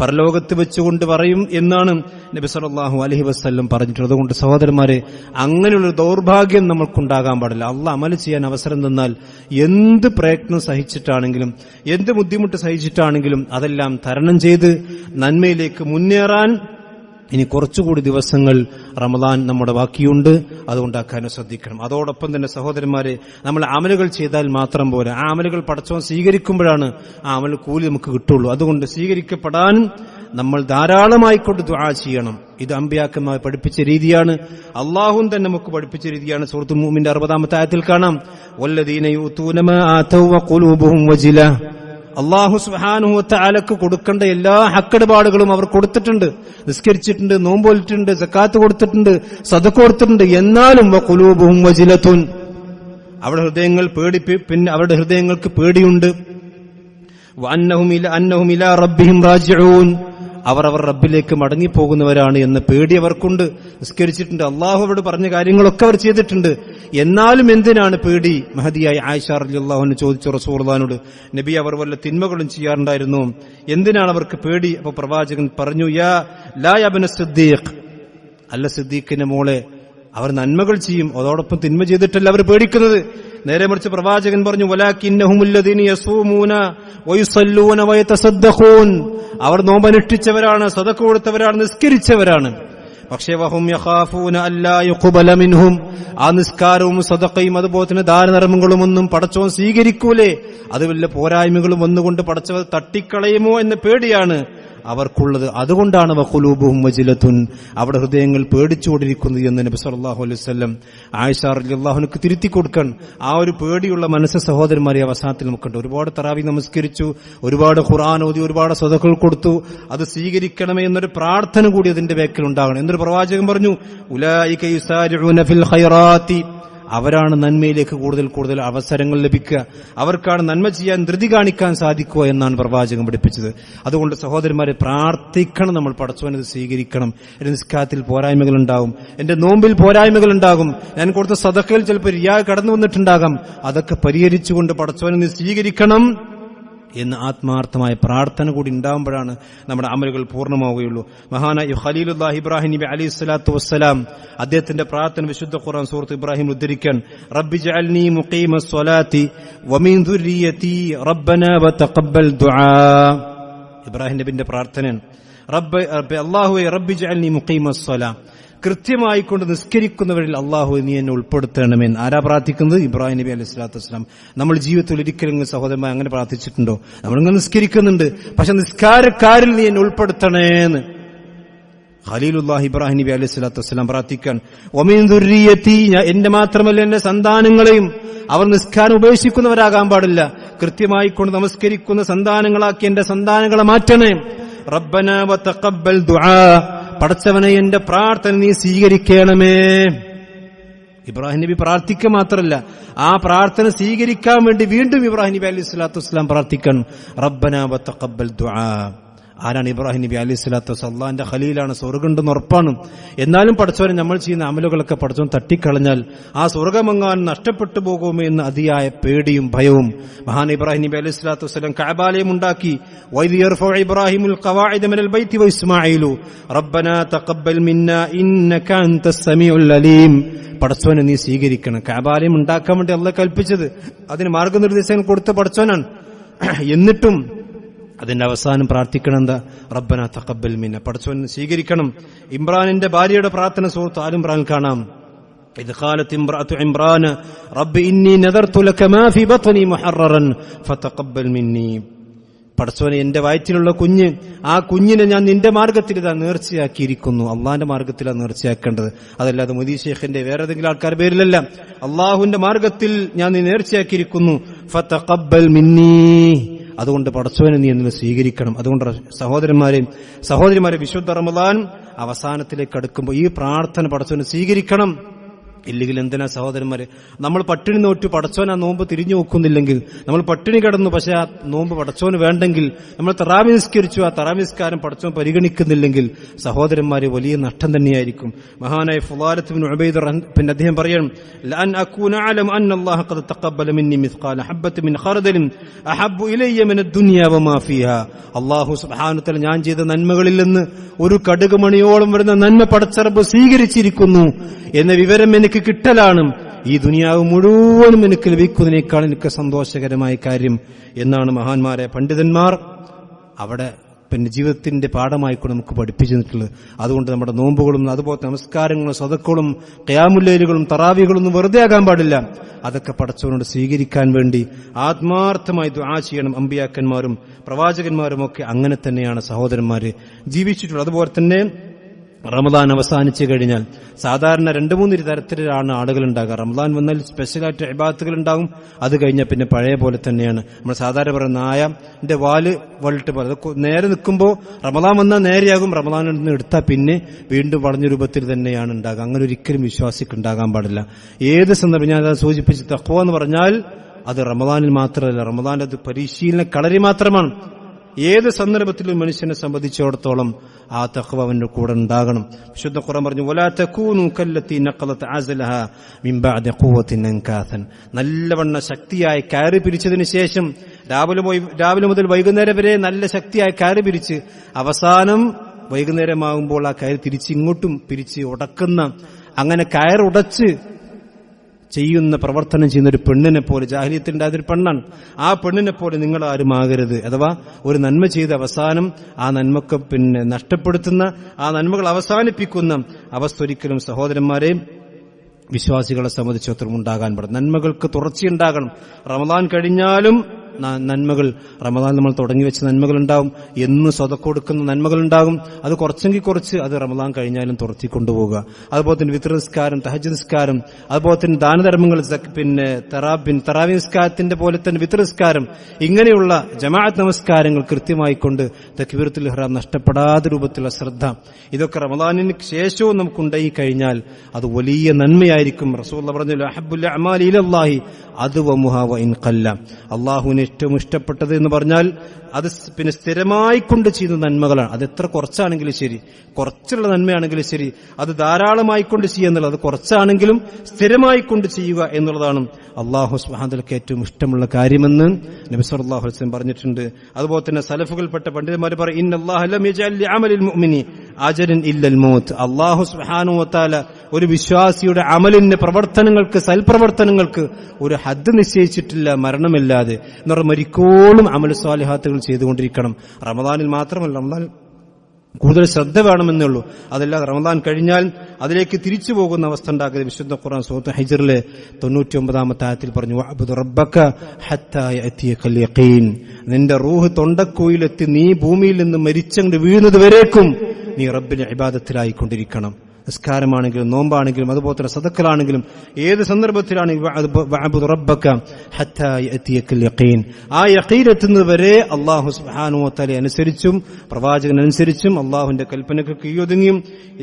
പരലോകത്ത് വെച്ചുകൊണ്ട് പറയും എന്നാണ് നബി സല്ലല്ലാഹു അലൈഹി വസല്ലം പറഞ്ഞിട്ടുള്ളത്. അതുകൊണ്ട് സഹോദരന്മാരെ, അങ്ങനെയുള്ളൊരു ദൗർഭാഗ്യം നമ്മൾക്കുണ്ടാകാൻ പാടില്ല. അള്ളാഹ് അമൽ ചെയ്യാൻ അവസരം തന്നാൽ എന്ത് പ്രയത്നം സഹിച്ചിട്ടാണെങ്കിലും എന്ത് ബുദ്ധിമുട്ട് സഹിച്ചിട്ടാണെങ്കിലും അതെല്ലാം തരണം ചെയ്ത് നന്മയിലേക്ക് മുന്നേറാൻ ഇനി കുറച്ചുകൂടി ദിവസങ്ങൾ റമദാൻ നമ്മുടെ ബാക്കിയുണ്ട്. അതുകൊണ്ടാക്കാൻ ശ്രദ്ധിക്കണം. അതോടൊപ്പം തന്നെ സഹോദരന്മാരെ, നമ്മൾ അമലുകൾ ചെയ്താൽ മാത്രം പോരാ, ആ അമലുകൾ പടച്ചവൻ സ്വീകരിക്കുമ്പോഴാണ് ആ അമൽ കൂലി നമുക്ക് കിട്ടുള്ളൂ. അതുകൊണ്ട് സ്വീകരിക്കപ്പെടാൻ നമ്മൾ ധാരാളമായിക്കൊണ്ട് ദുആ ചെയ്യണം. ഇത് അമ്പിയാക്കന്മാർ പഠിപ്പിച്ച രീതിയാണ്, അള്ളാഹും തന്നെ നമുക്ക് പഠിപ്പിച്ച രീതിയാണ്. സൂറത്തുൽ മുഅ്മിന്റെ 60-ാമത്തെ ആയത്തിൽ കാണാം, വല്ലദീന യൂതൂന മാ ആതൗ വഖുലൂബുഹും വജില. അള്ളാഹു സുബ്ഹാനഹു വതആലക്ക് കൊടുക്കേണ്ട എല്ലാ ഹക്കിടപാടുകളും അവർ കൊടുത്തിട്ടുണ്ട്. നിസ്കരിച്ചിട്ടുണ്ട്, നോമ്പൊലിട്ടുണ്ട്, സക്കാത്ത് കൊടുത്തിട്ടുണ്ട്, സദഖ കൊടുത്തിട്ടുണ്ട്. എന്നാലും വഖുലൂബുഹും വജിലത്തുൻ, അവരുടെ ഹൃദയങ്ങൾ പിന്നെ അവരുടെ ഹൃദയങ്ങൾക്ക് പേടിയുണ്ട്. വഅന്നഹും ഇലാ റബ്ബിഹിം റാജിഊൻ, അവർ റബ്ബിലേക്ക് മടങ്ങിപ്പോകുന്നവരാണ് എന്ന പേടി അവർക്കുണ്ട്. നിസ്കരിച്ചിട്ടുണ്ട്, അള്ളാഹു അവരോട് പറഞ്ഞ കാര്യങ്ങളൊക്കെ അവർ ചെയ്തിട്ടുണ്ട്. എന്നാലും എന്തിനാണ് പേടി? മഹദിയായ ആയിഷ റളിയല്ലാഹു അൻഹ ചോദിച്ചു റസൂലുള്ളാഹിനോട്, നബി, അവർ വല്ല തിന്മകളും ചെയ്യാറുണ്ടായിരുന്നു, എന്തിനാണ് അവർക്ക് പേടി? അപ്പോൾ പ്രവാചകൻ പറഞ്ഞു, ലാ യബ്ന സിദ്ദീഖ്, അല്ല സിദ്ദീഖിന്റെ മോളെ, അവർ നന്മകൾ ചെയ്യും, അതോടൊപ്പം തിന്മ ചെയ്തിട്ടല്ല അവർ പേടിക്കുന്നത്. നേരെ മറിച്ച് പ്രവാചകൻ പറഞ്ഞു, വലാകിന്നഹുമുല്ലദീന യസൂമൂന വയുസല്ലൂന വയതസദ്ദഖൂൻ, അവർ നോമ്പനുഷ്ഠിച്ചവരാണ്, സദഖ കൊടുത്തവരാണ്, നിസ്കരിച്ചവരാണ്. പക്ഷേ വഹും യഖാഫൂന അല്ലാ യുഖ്ബല മിൻഹും, ആ നിസ്കാരവും സദഖയും അതുപോലെ തന്നെ ദാനധർമ്മങ്ങളും ഒന്നും പടച്ചവൻ സ്വീകരിക്കൂലേ, അത് വല്ല പോരായ്മകളും വന്നുകൊണ്ട് പടച്ചവൻ തട്ടിക്കളയുമോ എന്ന പേടിയാണ് അവർക്കുള്ളത്. അതുകൊണ്ടാണ് വഖുലൂബുഹും വജിലത്തുൻ, അവിടെ ഹൃദയങ്ങൾ പേടിച്ചുകൊണ്ടിരിക്കുന്നത് എന്ന് നബി സല്ലല്ലാഹു അലൈഹി വസല്ലം ആയിഷ റളിയല്ലാഹു അൻഹ തിരുത്തി കൊടുക്കാൻ. ആ ഒരു പേടിയുള്ള മനസ്സ് സഹോദരന്മാരെ അവസാനത്തിൽ നമുക്കുണ്ട്. ഒരുപാട് തറാവീഹ് നമസ്കരിച്ചു, ഒരുപാട് ഖുർആൻ ഓതി, ഒരുപാട് സദഖകൾ കൊടുത്തു, അത് സ്വീകരിക്കണമേ എന്നൊരു പ്രാർത്ഥന കൂടി അതിന്റെ ബാക്കിൽ ഉണ്ടാകണം. എന്നൊരു പ്രവാചകൻ പറഞ്ഞു, ഉലൈക യുസാരിഊന ഫിൽ ഖൈറാത്തി, അവരാണ് നന്മയിലേക്ക് കൂടുതൽ അവസരങ്ങൾ ലഭിക്കുക, അവർക്കാണ് നന്മ ചെയ്യാൻ ധൃതി കാണിക്കാൻ സാധിക്കുക എന്നാണ് പ്രവാചകൻ പഠിപ്പിച്ചത്. അതുകൊണ്ട് സഹോദരന്മാരെ, പ്രാർത്ഥിക്കണം, നമ്മൾ പടച്ചവനെ സ്വീകരിക്കണം. എന്റെ നിസ്കാരത്തിൽ പോരായ്മകൾ ഉണ്ടാകും, എന്റെ നോമ്പിൽ പോരായ്മകൾ ഉണ്ടാകും, ഞാൻ കൊടുത്ത സദഖയിൽ ചിലപ്പോൾ റിയാ കടന്നു വന്നിട്ടുണ്ടാകാം, അതൊക്കെ പരിഹരിച്ചുകൊണ്ട് പടച്ചവനെ സ്വീകരിക്കണം എന്ന് ആത്മാർത്ഥമായ പ്രാർത്ഥന കൂടി ഉണ്ടാകുമ്പോഴാണ് നമ്മുടെ അമലുകൾ പൂർണ്ണമാവുകയുള്ളൂ. മഹാനായ ഖലീലുല്ലാഹി ഇബ്രാഹിം നബി അലൈഹി സ്വലാത്തു വസ്സലാം അദ്ദേഹത്തിന്റെ പ്രാർത്ഥന വിശുദ്ധ ഖുർആൻ സൂറത്ത് ഇബ്രാഹിം ഉദ്ധരിക്കാൻ, റബ്ബി ജഅൽനി മുഖീമസ് സ്വലാത്തി വമിൻ ദുർരിയതി റബ്ബനാ വതഖബ്ബൽ ദുആ. ഇബ്രാഹിം നബിന്റെ പ്രാർത്ഥന, അല്ലാഹുവേ റബ്ബി ജഅൽനി മുഖീമസ് സ്വലാ, കൃത്യമായി കൊണ്ട് നിസ്കരിക്കുന്നവരിൽ അള്ളാഹു നീ എന്നെ ഉൾപ്പെടുത്തണമെന്ന്. ആരാ പ്രാർത്ഥിക്കുന്നത്? ഇബ്രാഹിം നബി അലൈഹി സ്വലാത്തു വസ്സലാം. നമ്മൾ ജീവിതത്തിൽ ഒരിക്കലും സഹോദരന്മാർ അങ്ങനെ പ്രാർത്ഥിച്ചിട്ടുണ്ടോ? നമ്മളിങ്ങനെ നിസ്കരിക്കുന്നുണ്ട്, പക്ഷെ നിസ്കാരക്കാരിൽ നീ എന്നെ ഉൾപ്പെടുത്തണേന്ന് ഖലീലുല്ലാഹി ഇബ്രാഹിം നബി അലൈഹി സ്വലാത്തു വസ്സലാം പ്രാർത്ഥിക്കാൻ. വമിൻ ദുർരിയതി, എന്റെ മാത്രമല്ല എന്റെ സന്താനങ്ങളെയും, അവർ നിസ്കാരം ഉപേക്ഷിക്കുന്നവരാകാൻ പാടില്ല, കൃത്യമായി കൊണ്ട് നമസ്കരിക്കുന്ന സന്താനങ്ങളാക്കി എന്റെ സന്താനങ്ങളെ മാറ്റണേ. റബ്ബനാ വതഖബ്ബൽ ദുആ, പടച്ചവനെ എന്റെ പ്രാർത്ഥന നീ സ്വീകരിക്കണമേ. ഇബ്രാഹിം നബി പ്രാർത്ഥിക്കുക മാത്രമല്ല, ആ പ്രാർത്ഥന സ്വീകരിക്കാൻ വേണ്ടി വീണ്ടും ഇബ്രാഹിം നബി അലൈഹി സ്വലാത്തു വസ്സലാം പ്രാർത്ഥിക്കണം, റബ്ബനാ വതഖബ്ബൽ ദുആ. ആരാണ് ഇബ്രാഹിം നബി അലൈഹി സ്വലാത്തു വസ്സലാം? അല്ലാഹുവിന്റെ ഖലീലാണ്, സ്വർഗ്ഗമുണ്ടെന്ന് ഉറപ്പാണ്. എന്നാലും പടച്ചവനെ നമ്മൾ ചെയ്യുന്ന അമലുകളൊക്കെ പടച്ചവൻ തട്ടിക്കളഞ്ഞാൽ ആ സ്വർഗ്ഗമെങ്ങാനും നഷ്ടപ്പെട്ടു പോകുമോ എന്ന് അതിയായ പേടിയും ഭയവും. മഹാൻ ഇബ്രാഹിം നബി അലൈഹി സ്വലാത്തു വസ്സലാം കഅബാലയം ഉണ്ടാക്കി. വൈദ് യർഫഉ ഇബ്രാഹിമുൽ ഖവാഇദ മിനൽ ബൈത്തി വഇസ്മാഈലു റബ്ബനാ തഖബ്ബൽ മിന്നാ ഇന്നക അൻതസ് സമീഉൽ അലീം. പടച്ചവനെ നീ സ്വീകരിക്കണം. കഅബാലയം ഉണ്ടാക്കാൻ വേണ്ടി അല്ലാഹു കൽപ്പിച്ചത്, അതിന് മാർഗനിർദ്ദേശങ്ങൾ കൊടുത്ത പടച്ചവനാണ്. എന്നിട്ടും അതിന്റെ അവസാനം പ്രാർത്ഥിക്കണം എന്താ? റബ്ബനാ തഖബ്ബൽ മിന്നാ, പടച്ചവനെ സ്വീകരിക്കണം. ഇമ്രാനിന്റെ ഭാര്യയുടെ പ്രാർത്ഥന സൂറത്ത് ആൽ ഇമ്രാനിൽ കാണാം. ഇദ് ഖാലത് ഇംറഅതു ഇമ്രാൻ റബ്ബി ഇന്നി നദർതു ലക മാ ഫീ ബത്നി മുഹററൻ ഫതഖബ്ബൽ മിന്നി. പടച്ചവനെ എന്റെ വയറ്റിലുള്ള കുഞ്ഞ്, ആ കുഞ്ഞിനെ ഞാൻ നിന്റെ മാർഗത്തിൽ ഇതാ നേർച്ചയാക്കിയിരിക്കുന്നു. അള്ളാന്റെ മാർഗത്തിലാണ് നേർച്ചയാക്കേണ്ടത്, അതല്ലാതെ മുദീ ശേഖിന്റെ വേറെ ഏതെങ്കിലും ആൾക്കാരുടെ പേരിലല്ല. അള്ളാഹുവിന്റെ മാർഗത്തിൽ ഞാൻ നീ നേർച്ചയാക്കിയിരിക്കുന്നു. ഫതഖബ്ബൽ മിന്നി, അതുകൊണ്ട് പടച്ചവനെ നീ എന്നിൽ സ്വീകരിക്കണം. അതുകൊണ്ട് സഹോദരിമാരെ, വിശുദ്ധ റമദാൻ അവസാനത്തിലേക്ക് അടുക്കുമ്പോൾ ഈ പ്രാർത്ഥന പടച്ചവനെ സ്വീകരിക്കണം. ഇല്ലെങ്കിൽ എന്തിനാ സഹോദരന്മാരെ നമ്മൾ പട്ടിണി നോറ്റ് പടച്ചോൻ ആ നോമ്പ് തിരിഞ്ഞു നോക്കുന്നില്ലെങ്കിൽ, നമ്മൾ പട്ടിണി കിടന്നു പക്ഷെ ആ നോമ്പ് പടച്ചോന് വേണ്ടെങ്കിൽ, നമ്മൾ തറാവി നിസ്കരിച്ചു ആ തറാവി നിസ്കാരം പടച്ചോൻ പരിഗണിക്കുന്നില്ലെങ്കിൽ സഹോദരന്മാരെ വലിയ നഷ്ടം തന്നെയായിരിക്കും. മഹാനായ ഫുളാലത്ത് ബിൻ ഉബൈദ് പിന്നെ അദ്ദേഹം പറയണം, ലഅൻ അകൂന അലം അന്ന അല്ലാഹ ഖദ് തഖബ്ബല മിന്നി മിസ്ഖാല ഹബ്ബത്ത് മിൻ ഖർദലിൻ അഹബ്ബു ഇലയ്യ മിന ദുനിയ വമാ ഫീഹാ. അല്ലാഹു സുബ്ഹാനഹു വ തആല ഞാൻ ചെയ്ത നന്മകളിൽ നിന്ന് ഒരു കടുക് മണിയോളം വരുന്ന നന്മ പടച്ചറബ് സ്വീകരിച്ചിരിക്കുന്നു എന്ന വിവരം എനിക്ക് കിട്ടലാണ് ഈ ദുനിയാവ് മുഴുവനും എനിക്ക് ലഭിക്കുന്നതിനേക്കാൾ എനിക്ക് സന്തോഷകരമായ കാര്യം എന്നാണ് മഹാന്മാരെ പണ്ഡിതന്മാർ അവിടെ പിന്നെ ജീവിതത്തിന്റെ പാഠമായിക്കൊണ്ട് നമുക്ക് പഠിപ്പിച്ചു തന്നിട്ടുള്ളത്. അതുകൊണ്ട് നമ്മുടെ നോമ്പുകളും അതുപോലെ നമസ്കാരങ്ങളും സദഖകളും ഖിയാമുൽ ലൈലുകളും തറാവികളൊന്നും വെറുതെ ആകാൻ പാടില്ല. അതൊക്കെ പടച്ചവനോട് സ്വീകരിക്കാൻ വേണ്ടി ആത്മാർത്ഥമായി ദുആ ചെയ്യണം. അമ്പിയാക്കന്മാരും പ്രവാചകന്മാരും ഒക്കെ അങ്ങനെ തന്നെയാണ് സഹോദരന്മാര് ജീവിച്ചിട്ടുള്ളത്. അതുപോലെ തന്നെ റമദാൻ അവസാനിച്ചു കഴിഞ്ഞാൽ സാധാരണ 2-3 തരത്തിലാണ് ആളുകൾ ഉണ്ടാകുക. റമദാൻ വന്നാൽ സ്പെഷ്യലായിട്ട് ഇബാദത്തുകൾ ഉണ്ടാകും. അത് കഴിഞ്ഞാൽ പിന്നെ പഴയ പോലെ തന്നെയാണ്. നമ്മൾ സാധാരണ പറയുന്ന നായന്റെ വാല് വളിട്ട് പോലെ നേരെ നിൽക്കുമ്പോൾ റമദാൻ വന്നാൽ നേരെയാകും, റമദാനിൽ നിന്ന് എടുത്താൽ പിന്നെ വീണ്ടും വളഞ്ഞ രൂപത്തിൽ തന്നെയാണ് ഉണ്ടാകുക. അങ്ങനെ ഒരിക്കലും വിശ്വാസിക്ക് ഉണ്ടാകാൻ പാടില്ല. ഏത് സന്ദർഭം ഞാൻ സൂചിപ്പിച്ച് തഖ്വ എന്ന് പറഞ്ഞാൽ അത് റമദാനിൽ മാത്രമല്ല, റമദാന്റെ അത് പരിശീലന കളരി മാത്രമാണ്. ഏത് സന്ദർഭത്തിലും മനുഷ്യനെ സംബന്ധിച്ചിടത്തോളം ആ തഖ്വ അവന്റെ കൂടെ ഉണ്ടാകണം. വിശുദ്ധ ഖുർആൻ പറഞ്ഞു, വലാ തകൂനു കല്ലത്തി നഖലത് അസ്ലഹ മിൻ ബഅദി ഖുവ്വത്തിൻ അൻകാസൻ. നല്ലവണ്ണ ശക്തിയായി കയറി പിരിച്ചതിന് ശേഷം രാവിലെ മുതൽ വൈകുന്നേരം വരെ നല്ല ശക്തിയായി കയറി പിരിച്ച് അവസാനം വൈകുന്നേരമാകുമ്പോൾ ആ കയറി തിരിച്ച് ഇങ്ങോട്ടും പിരിച്ച് ഉടക്കുന്ന, അങ്ങനെ കയറുടച്ച് ചെയ്യുന്ന പ്രവർത്തനം ചെയ്യുന്ന ഒരു പെണ്ണിനെ പോലെ, ജാഹിലിയത്തിന്റെ അതൊരു പെണ്ണാണ്, ആ പെണ്ണിനെ പോലെ നിങ്ങൾ ആരും ആകരുത്. അഥവാ ഒരു നന്മ ചെയ്ത് അവസാനം ആ നന്മക്ക് പിന്നെ നഷ്ടപ്പെടുത്തുന്ന, ആ നന്മകൾ അവസാനിപ്പിക്കുന്ന അവസ്ഥ ഒരിക്കലും സഹോദരന്മാരെ വിശ്വാസികളെ സംബന്ധിച്ചിടത്തോളം ഉണ്ടാകാൻ പാടില്ല. നന്മകൾക്ക് തുടർച്ചയുണ്ടാകണം. റമദാൻ കഴിഞ്ഞാലും നന്മകൾ, റമദാൻ നമ്മൾ തുടങ്ങി വെച്ച നന്മകൾ ഉണ്ടാവും, എന്ന് സ്വതക്ക കൊടുക്കുന്ന നന്മകൾ ഉണ്ടാകും. അത് കുറച്ചെങ്കിൽ കുറച്ച് അത് റമദാൻ കഴിഞ്ഞാലും തുറത്തി കൊണ്ടുപോകുക. അതുപോലെ തന്നെ വിത്ർ നിസ്കാരം, തഹജ്ജുദ് നിസ്കാരം, അതുപോലെ തന്നെ ദാനധർമ്മങ്ങൾ, പിന്നെ തറാവി നിസ്കാരത്തിന്റെ പോലെ തന്നെ വിത്ർ നിസ്കാരം, ഇങ്ങനെയുള്ള ജമാഅത്ത് നമസ്കാരങ്ങൾ കൃത്യമായിക്കൊണ്ട് തക്ബീറത്തുൽ ഇഹ്റാം നഷ്ടപ്പെടാത്ത രൂപത്തിലുള്ള ശ്രദ്ധ, ഇതൊക്കെ റമദാനിന് ശേഷവും നമുക്കുണ്ടായി കഴിഞ്ഞാൽ അത് വലിയ നന്മയായിരിക്കും. റസൂലുള്ളാഹി പറഞ്ഞു, അഹബ്ബുൽ അഅമാലി ഇലല്ലാഹി അദ്വമുഹാ വഇൻ ഖല്ല. അല്ലാഹുവിന് ഏറ്റവും ഇഷ്ടപ്പെട്ടത് എന്ന് പറഞ്ഞാൽ അത് പിന്നെ സ്ഥിരമായി കൊണ്ട് ചെയ്യുന്ന നന്മകളാണ്. അത് എത്ര കുറച്ചാണെങ്കിലും ശരി, കുറച്ചുള്ള നന്മയാണെങ്കിലും ശരി, അത് ധാരാളമായി കൊണ്ട് ചെയ്യുക എന്നുള്ളത്, അത് കുറച്ചാണെങ്കിലും സ്ഥിരമായി കൊണ്ട് ചെയ്യുക എന്നുള്ളതാണ് അല്ലാഹു സുബ്ഹാനഹു വ തആലയ്ക്ക് ഏറ്റവും ഇഷ്ടമുള്ള കാര്യമെന്ന് നബി സല്ലല്ലാഹു അലൈഹി വസല്ലം പറഞ്ഞിട്ടുണ്ട്. അതുപോലെ തന്നെ സലഫുകൾപ്പെട്ട പണ്ഡിതന്മാർ പറയും, ഇന്നല്ലാഹ ലം യജഅൽ ലിഅമലിൽ മുഅ്മിനി അജ്റൻ ഇല്ലൽ മൗത്ത്. അല്ലാഹു സുബ്ഹാനഹു വ തആല ഒരു വിശ്വാസിയുടെ അമലിന്, പ്രവർത്തനങ്ങൾക്ക്, സൽപ്രവർത്തനങ്ങൾക്ക് ഒരു ഹദ് നിശ്ചയിച്ചിട്ടില്ല മരണമില്ലാതെ. എന്ന് പറഞ്ഞാൽ മരിക്കോളും അമൽ സ്വാലിഹാത്തുകൾ ചെയ്തുകൊണ്ടിരിക്കണം. റമദാനിൽ മാത്രമല്ല, റമദാൻ കൂടുതൽ ശ്രദ്ധ വേണമെന്നേ ഉള്ളൂ. അതല്ലാതെ റമദാൻ കഴിഞ്ഞാൽ അതിലേക്ക് തിരിച്ചു പോകുന്ന അവസ്ഥ ഉണ്ടാക്കരുത്. വിശുദ്ധ ഖുർആൻ സൂറത്ത് ഹിജ്റിലെ 99-ാമത്തെ ആയത്തിൽ പറഞ്ഞു, വഅബ്ദു റബ്ബക ഹത്താ യഅതിയകൽ യഖീൻ. നിന്റെ റൂഹ് തൊണ്ടക്കുയിലെത്തി നീ ഭൂമിയിൽ നിന്ന് മരിച്ചങ്ങ് വീഴുന്നത് വരേക്കും നീ റബ്ബിന്റെ ഇബാദത്തിലായിക്കൊണ്ടിരിക്കണം. നിസ്കാരമാണെങ്കിലും നോമ്പാണെങ്കിലും അതുപോലെ തന്നെ സദഖകളാണെങ്കിലും ഏത് സന്ദർഭത്തിലാണെങ്കിലും ആ യഖീൻ എത്തുന്നത് വരെ അല്ലാഹു സുബ്ഹാനഹു വ തആല അനുസരിച്ചും പ്രവാചകൻ അനുസരിച്ചും അല്ലാഹുവിന്റെ കൽപ്പനയ്ക്ക് കീഴൊതുങ്ങിയും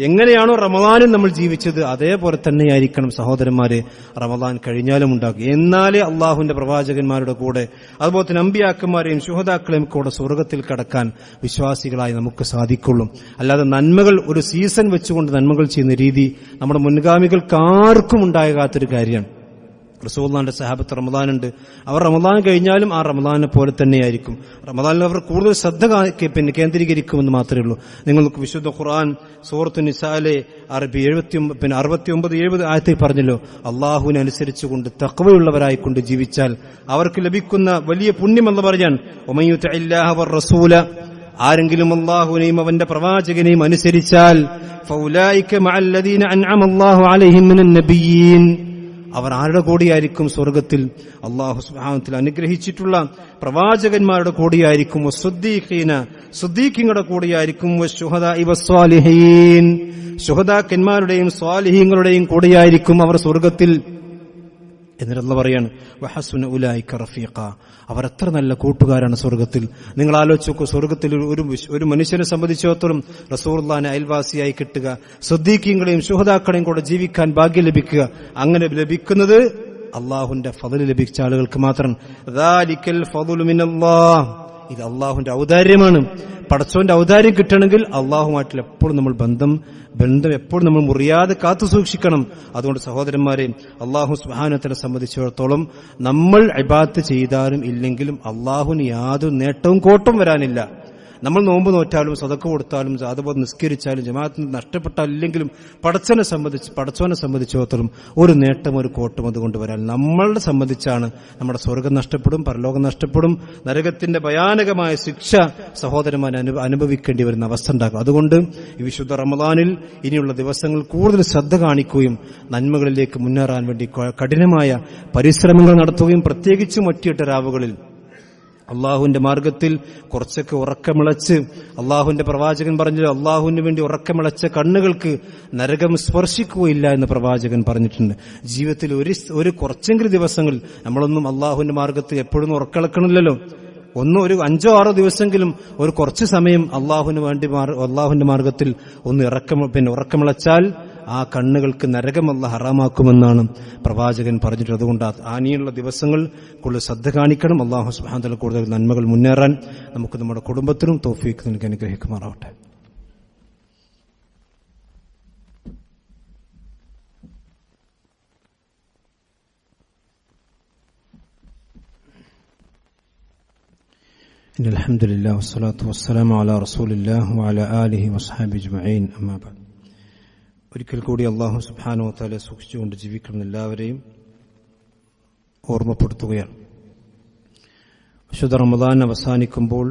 എങ്ങനെയാണോ റമദാനിൽ നമ്മൾ ജീവിച്ചത് അതേപോലെ തന്നെയായിരിക്കണം സഹോദരന്മാരെ റമദാൻ കഴിഞ്ഞാലും ഉണ്ടാകും. എന്നാലേ അല്ലാഹുവിന്റെ പ്രവാചകന്മാരുടെ കൂടെ അതുപോലെ തന്നെ അമ്പിയാക്കന്മാരെയും ശുഹദാക്കളെയും കൂടെ സ്വർഗ്ഗത്തിൽ കടക്കാൻ വിശ്വാസികളായി നമുക്ക് സാധിക്കുള്ളൂ. അല്ലാതെ നന്മകൾ ഒരു സീസൺ വെച്ചുകൊണ്ട് നന്മകൾ ചെയ്യുന്ന രീതി നമ്മുടെ മുൻഗാമികൾക്ക് ആർക്കും ഉണ്ടാകാത്തൊരു കാര്യമാണ്. റസൂലുള്ളാഹിന്റെ സഹാബത്ത് റമദാനുണ്ട്, അവർ റമദാൻ കഴിഞ്ഞാലും ആ റമദാനെ പോലെ തന്നെയായിരിക്കും. റമദാനിൽ അവർ കൂടുതൽ ശ്രദ്ധ കേന്ദ്രീകരിക്കുമെന്ന് മാത്രമേ ഉള്ളൂ. നിങ്ങൾക്ക് വിശുദ്ധ ഖുർആൻ സൂറത്തുൻ നിസായിലെ 69-70 ആയത്തിൽ പറഞ്ഞല്ലോ, അള്ളാഹുവിനെ അനുസരിച്ചുകൊണ്ട് തഖ്വയുള്ളവരായിക്കൊണ്ട് ജീവിച്ചാൽ അവർക്ക് ലഭിക്കുന്ന വലിയ പുണ്യമെന്ന് പറയാൻ, വമൻ യുതിഇല്ലാഹ വറസൂല, ആരെങ്കിലും അല്ലാഹുവിനെയും അവന്റെ പ്രവാചകനെയും അനുസരിച്ചാൽ ഫൗലായിക മഅല്ലദീന അൻഅമ അല്ലാഹു അലൈഹിം മിനൻ നബിയ്യീൻ, അവർ ആരുടെ കൂടെയായിരിക്കും സ്വർഗ്ഗത്തിൽ? അല്ലാഹു സുബ്ഹാനഹു വ തആല അനുഗ്രഹിച്ചിട്ടുള്ള പ്രവാചകന്മാരുടെ കൂടെയായിരിക്കും. വസ്സുദ്ദീഖീന, സുദ്ദീഖീങ്ങളുടെ കൂടെയായിരിക്കും. വശുഹദാഇ വസ്സാലിഹീൻ, ശുഹദാക്കന്മാരുടെയും സ്വാലിഹീങ്ങളുടെയും കൂടെയായിരിക്കും അവർ സ്വർഗ്ഗത്തിൽ. എന്നിട്ട് അല്ലാഹു പറയാണ് വഹസുന ഉലൈക റഫീഖ, അവർ എത്ര നല്ല കൂട്ടുകാരാണ് സ്വർഗത്തിൽ. നിങ്ങൾ ആലോചിച്ച് നോക്കൂ, സ്വർഗത്തിൽ ഒരു മനുഷ്യനെ സംബന്ധിച്ചിടത്തോളം റസൂലുള്ളാഹിനെ അയൽവാസിയായി കിട്ടുക, സിദ്ദീഖീങ്ങളെയും ശുഹദാക്കളെയും കൂടെ ജീവിക്കാൻ ഭാഗ്യം ലഭിക്കുക, അങ്ങനെ ലഭിക്കുന്നത് അള്ളാഹുവിന്റെ ഫضل ലഭിച്ച ആളുകൾക്ക് മാത്രം. ദാലിക്കൽ ഫضل മിനല്ലാഹ്, ഇത് അള്ളാഹുവിന്റെ ഔദാര്യമാണ്. പടച്ചോന്റെ ഔദാര്യം കിട്ടണമെങ്കിൽ അള്ളാഹുമായിട്ടുള്ള എപ്പോഴും നമ്മൾ ബന്ധം എപ്പോഴും നമ്മൾ മുറിയാതെ കാത്തു സൂക്ഷിക്കണം. അതുകൊണ്ട് സഹോദരന്മാരെ, അള്ളാഹു സുബ്ഹാനഹു വ തആല സംബന്ധിച്ചിടത്തോളം നമ്മൾ ഇബാദത്ത് ചെയ്താലും ഇല്ലെങ്കിലും അള്ളാഹുവിന് യാതൊരു നേട്ടവും കോട്ടം വരാനില്ല. നമ്മൾ നോമ്പ് നോറ്റാലും സദഖ കൊടുത്താലും അതുപോലെ നിസ്കരിച്ചാലും ജമാഅത്തിന് നഷ്ടപ്പെട്ടാലില്ലെങ്കിലും പടച്ചോനെ സംബന്ധിച്ചിടത്തോളം ഒരു നേട്ടം ഒരു കോട്ടം അതുകൊണ്ട് വരാൻ. നമ്മളെ സംബന്ധിച്ചാണ് നമ്മുടെ സ്വർഗം നഷ്ടപ്പെടും, പരലോകം നഷ്ടപ്പെടും, നരകത്തിന്റെ ഭയാനകമായ ശിക്ഷ സഹോദരന്മാർ അനുഭവിക്കേണ്ടി വരുന്ന അവസ്ഥ ഉണ്ടാകും. അതുകൊണ്ട് ഈ വിശുദ്ധ റമദാനിൽ ഇനിയുള്ള ദിവസങ്ങൾ കൂടുതൽ ശ്രദ്ധ കാണിക്കുകയും നന്മകളിലേക്ക് മുന്നേറാൻ വേണ്ടി കഠിനമായ പരിശ്രമങ്ങൾ നടത്തുകയും പ്രത്യേകിച്ചും ഒറ്റയിട്ട രാവുകളിൽ അള്ളാഹുവിന്റെ മാർഗത്തിൽ കുറച്ചൊക്കെ ഉറക്കമിളച്ച്, അള്ളാഹുവിന്റെ പ്രവാചകൻ പറഞ്ഞല്ലോ, അള്ളാഹുവിന് വേണ്ടി ഉറക്കമിളച്ച കണ്ണുകൾക്ക് നരകം സ്പർശിക്കുകയില്ല എന്ന് പ്രവാചകൻ പറഞ്ഞിട്ടുണ്ട്. ജീവിതത്തിൽ ഒരു കുറച്ചെങ്കിലും ദിവസങ്ങൾ നമ്മളൊന്നും അള്ളാഹുവിന്റെ മാർഗത്തിൽ എപ്പോഴും ഉറക്കളക്കണില്ലല്ലോ. ഒരു 5-6 ദിവസമെങ്കിലും ഒരു കുറച്ച് സമയം അള്ളാഹുവിന്റെ മാർഗത്തിൽ ഒന്ന് ഉറക്കമിളച്ചാൽ ആ കണ്ണുകൾക്ക് നരകം അല്ലാഹു ഹറാമാക്കുമെന്നാണ് പ്രവാചകൻ പറഞ്ഞിട്ട്. അതുകൊണ്ട് ആനിയുള്ള ദിവസങ്ങൾ കൂടുതൽ ശ്രദ്ധ കാണിക്കണം. അല്ലാഹു സുബ്ഹാനഹു വ തആല കൂടുതൽ നന്മകൾ മുന്നേറാൻ നമുക്ക് നമ്മുടെ കുടുംബത്തിനും തൗഫീഖ് നൽകി അനുഗ്രഹിക്കുമാറാവട്ടെ. അൽഹംദുലില്ലാഹി വസ്സലാത്തു വസ്സലാമു അലാ റസൂലില്ലാഹി വഅലാ ആലിഹി വസ്ഹബിഹി അജ്മഈൻ. അമ്മാ ബഅദ്. ഒരിക്കൽ കൂടി അല്ലാഹു സുബ്ഹാനഹു വ തആല സൂക്ഷിച്ചുകൊണ്ട് ജീവിക്കുന്ന എല്ലാവരെയും ഓർമ്മപ്പെടുത്തുകയാണ്. വിശുദ്ധ റമദാൻ അവസാനിക്കുമ്പോൾ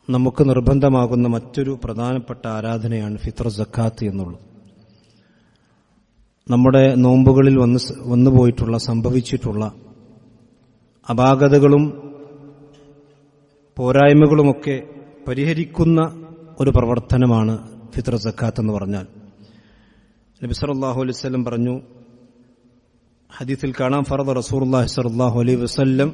നമുക്ക് നിർബന്ധമാകുന്ന മറ്റൊരു പ്രധാനപ്പെട്ട ആരാധനയാണ് ഫിത്ർ സക്കാത്ത് എന്നുള്ളത്. നമ്മുടെ നോമ്പുകളിൽ വന്നുപോയിട്ടുള്ള സംഭവിച്ചിട്ടുള്ള അപാകതകളും പോരായ്മകളുമൊക്കെ പരിഹരിക്കുന്ന ഒരു പ്രവർത്തനമാണ് ഫിത്ർ സക്കാത്ത് എന്ന് പറഞ്ഞാൽ. നബി സല്ലല്ലാഹു അലൈഹി വസല്ലം പറഞ്ഞു, ഹദീസിൽ കാണാം, ഫറദ റസൂലുള്ളാഹി സ്വല്ലല്ലാഹു അലൈഹി വസല്ലം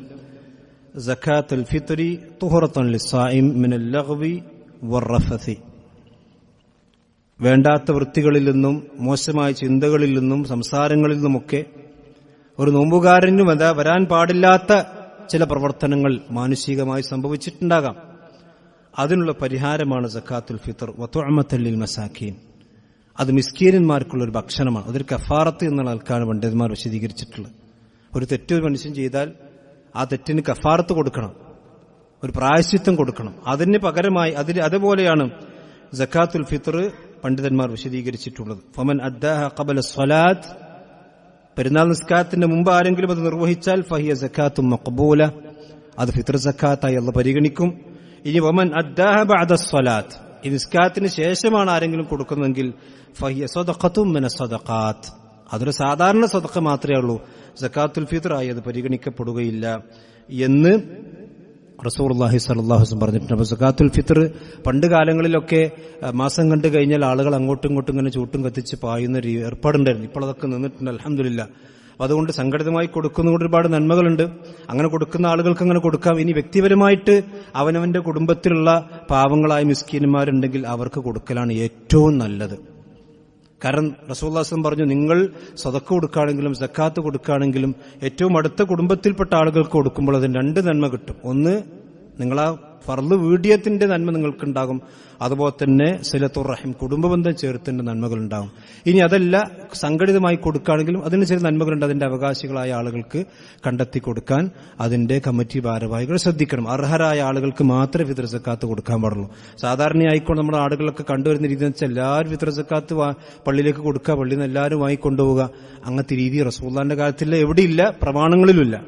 സക്കാത്തുൽ ഫിത്രി തുഹറത്തൻ ലിസ്സായിം മിനൽ ലഗ്വി വറഫസി. വേണ്ടാത്ത വൃത്തികളിൽ നിന്നും മോശമായ ചിന്തകളിൽ നിന്നും സംസാരങ്ങളിൽ നിന്നുമൊക്കെ ഒരു നോമ്പുകാരനും വരാൻ പാടില്ലാത്ത ചില പ്രവർത്തനങ്ങൾ മാനുഷികമായി സംഭവിച്ചിട്ടുണ്ടാകാം. അതിനുള്ള പരിഹാരമാണ് സക്കാത്തുൽ ഫിത്ർ വതുഅമത്തൻ ലിൽ മസാക്കീൻ. അത് മിസ്കീനന്മാർക്കുള്ളൊരു ഭക്ഷണമാണ്. അതൊരു കഫാറത്ത് എന്നുള്ള ആൾക്കാണ് പണ്ഡിതന്മാർ വിശദീകരിച്ചിട്ടുള്ളത്. ഒരു തെറ്റ് മനുഷ്യൻ ചെയ്താൽ ആ തെറ്റിന് കഫാറത്ത് കൊടുക്കണം, ഒരു പ്രായശ്ചിത്തം കൊടുക്കണം. അതിന് പകരമായി അതുപോലെയാണ് സക്കാത്തുൽ ഫിത്ർ പണ്ഡിതന്മാർ വിശദീകരിച്ചിട്ടുള്ളത്. ഫമൻ അദ്ദാഹ ഖബല സ്വലാത്ത്, പെരുന്നാൾ നിസ്കാരത്തിന്റെ മുമ്പ് ആരെങ്കിലും അത് നിർവഹിച്ചാൽ ഫഹിയ സക്കാത്തും മഖ്ബൂല, അത് ഫിത്ർ സക്കാത്തായി അല്ലാഹു പരിഗണിക്കും. ഇനി വമൻ അദ്ദാഹ ബഅദ സ്വലാത്ത്, ഈ നിസ്കാരത്തിന് ശേഷമാണ് ആരെങ്കിലും കൊടുക്കുന്നതെങ്കിൽ ഫഹിയ സദഖത്തും മിന സദഖാത്ത്, അതൊരു സാധാരണ സദഖ മാത്രമേ ഉള്ളൂ, സക്കാത്തുൽ ഫിത്ർ ആയി അത് പരിഗണിക്കപ്പെടുകയില്ല എന്ന് റസൂലുള്ളാഹി സ്വല്ലല്ലാഹു അലൈഹി വസല്ലം പറഞ്ഞിട്ടുണ്ട്. അപ്പോൾ സക്കാത്തുൽ ഫിത്ർ പണ്ട് കാലങ്ങളിലൊക്കെ മാസം കണ്ടു കഴിഞ്ഞാൽ ആളുകൾ അങ്ങോട്ടും ഇങ്ങോട്ടും ഇങ്ങനെ ചൂട്ടും കത്തിച്ച് പായുന്ന ഒരു ഏർപ്പാടുണ്ടായിരുന്നു. ഇപ്പോൾ അതൊക്കെ നിന്നിട്ടുണ്ട്, അൽഹംദുലില്ലാഹ്. അതുകൊണ്ട് സംഘടിതമായി കൊടുക്കുന്നതുകൊണ്ട് ഒരുപാട് നന്മകളുണ്ട്. അങ്ങനെ കൊടുക്കുന്ന ആളുകൾക്ക് അങ്ങനെ കൊടുക്കാം. ഇനി വ്യക്തിപരമായിട്ട് അവനവന്റെ കുടുംബത്തിലുള്ള പാവങ്ങളായ മിസ്കീന്മാരുണ്ടെങ്കിൽ അവർക്ക് കൊടുക്കലാണ് ഏറ്റവും നല്ലത്. കാരണം റസൂലുള്ളാഹി സ്വല്ലല്ലാഹു അലൈഹി വസല്ലം പറഞ്ഞു, നിങ്ങൾ സദഖ കൊടുക്കുകയാണെങ്കിലും സക്കാത്ത് കൊടുക്കുകയാണെങ്കിലും ഏറ്റവും അടുത്ത കുടുംബത്തിൽപ്പെട്ട ആളുകൾക്ക് കൊടുക്കുമ്പോൾ അതിന് 2 നന്മ കിട്ടും. ഒന്ന്, നിങ്ങളാ ഫർള് വീഡിയത്തിന്റെ നന്മ നിങ്ങൾക്കുണ്ടാകും. അതുപോലെ തന്നെ സിലത്തുർ റഹിം, കുടുംബബന്ധം ചേർത്തിന്റെ നന്മകൾ ഉണ്ടാകും. ഇനി അതല്ല, സംഘടിതമായി കൊടുക്കുകയാണെങ്കിലും അതിന് ചില നന്മകളുണ്ട്. അതിന്റെ അവകാശികളായ ആളുകൾക്ക് കണ്ടെത്തി കൊടുക്കാൻ അതിന്റെ കമ്മിറ്റി ഭാരവാഹികൾ ശ്രദ്ധിക്കണം. അർഹരായ ആളുകൾക്ക് മാത്രമേ ഫിത്ർ സക്കാത്ത് കൊടുക്കാൻ പാടുള്ളൂ. സാധാരണയായിക്കൊണ്ട് നമ്മുടെ ആളുകളൊക്കെ കണ്ടുവരുന്ന രീതി എന്ന് വെച്ചാൽ എല്ലാവരും ഫിത്ർ സക്കാത്ത് പള്ളിയിലേക്ക് കൊടുക്കുക, പള്ളിയിൽ നിന്ന് എല്ലാവരും വാങ്ങിക്കൊണ്ടുപോവുക. അങ്ങനത്തെ രീതി റസൂലുള്ളാഹിന്റെ കാലത്തില്ല, എവിടെയില്ല, പ്രമാണങ്ങളിലുമില്ല.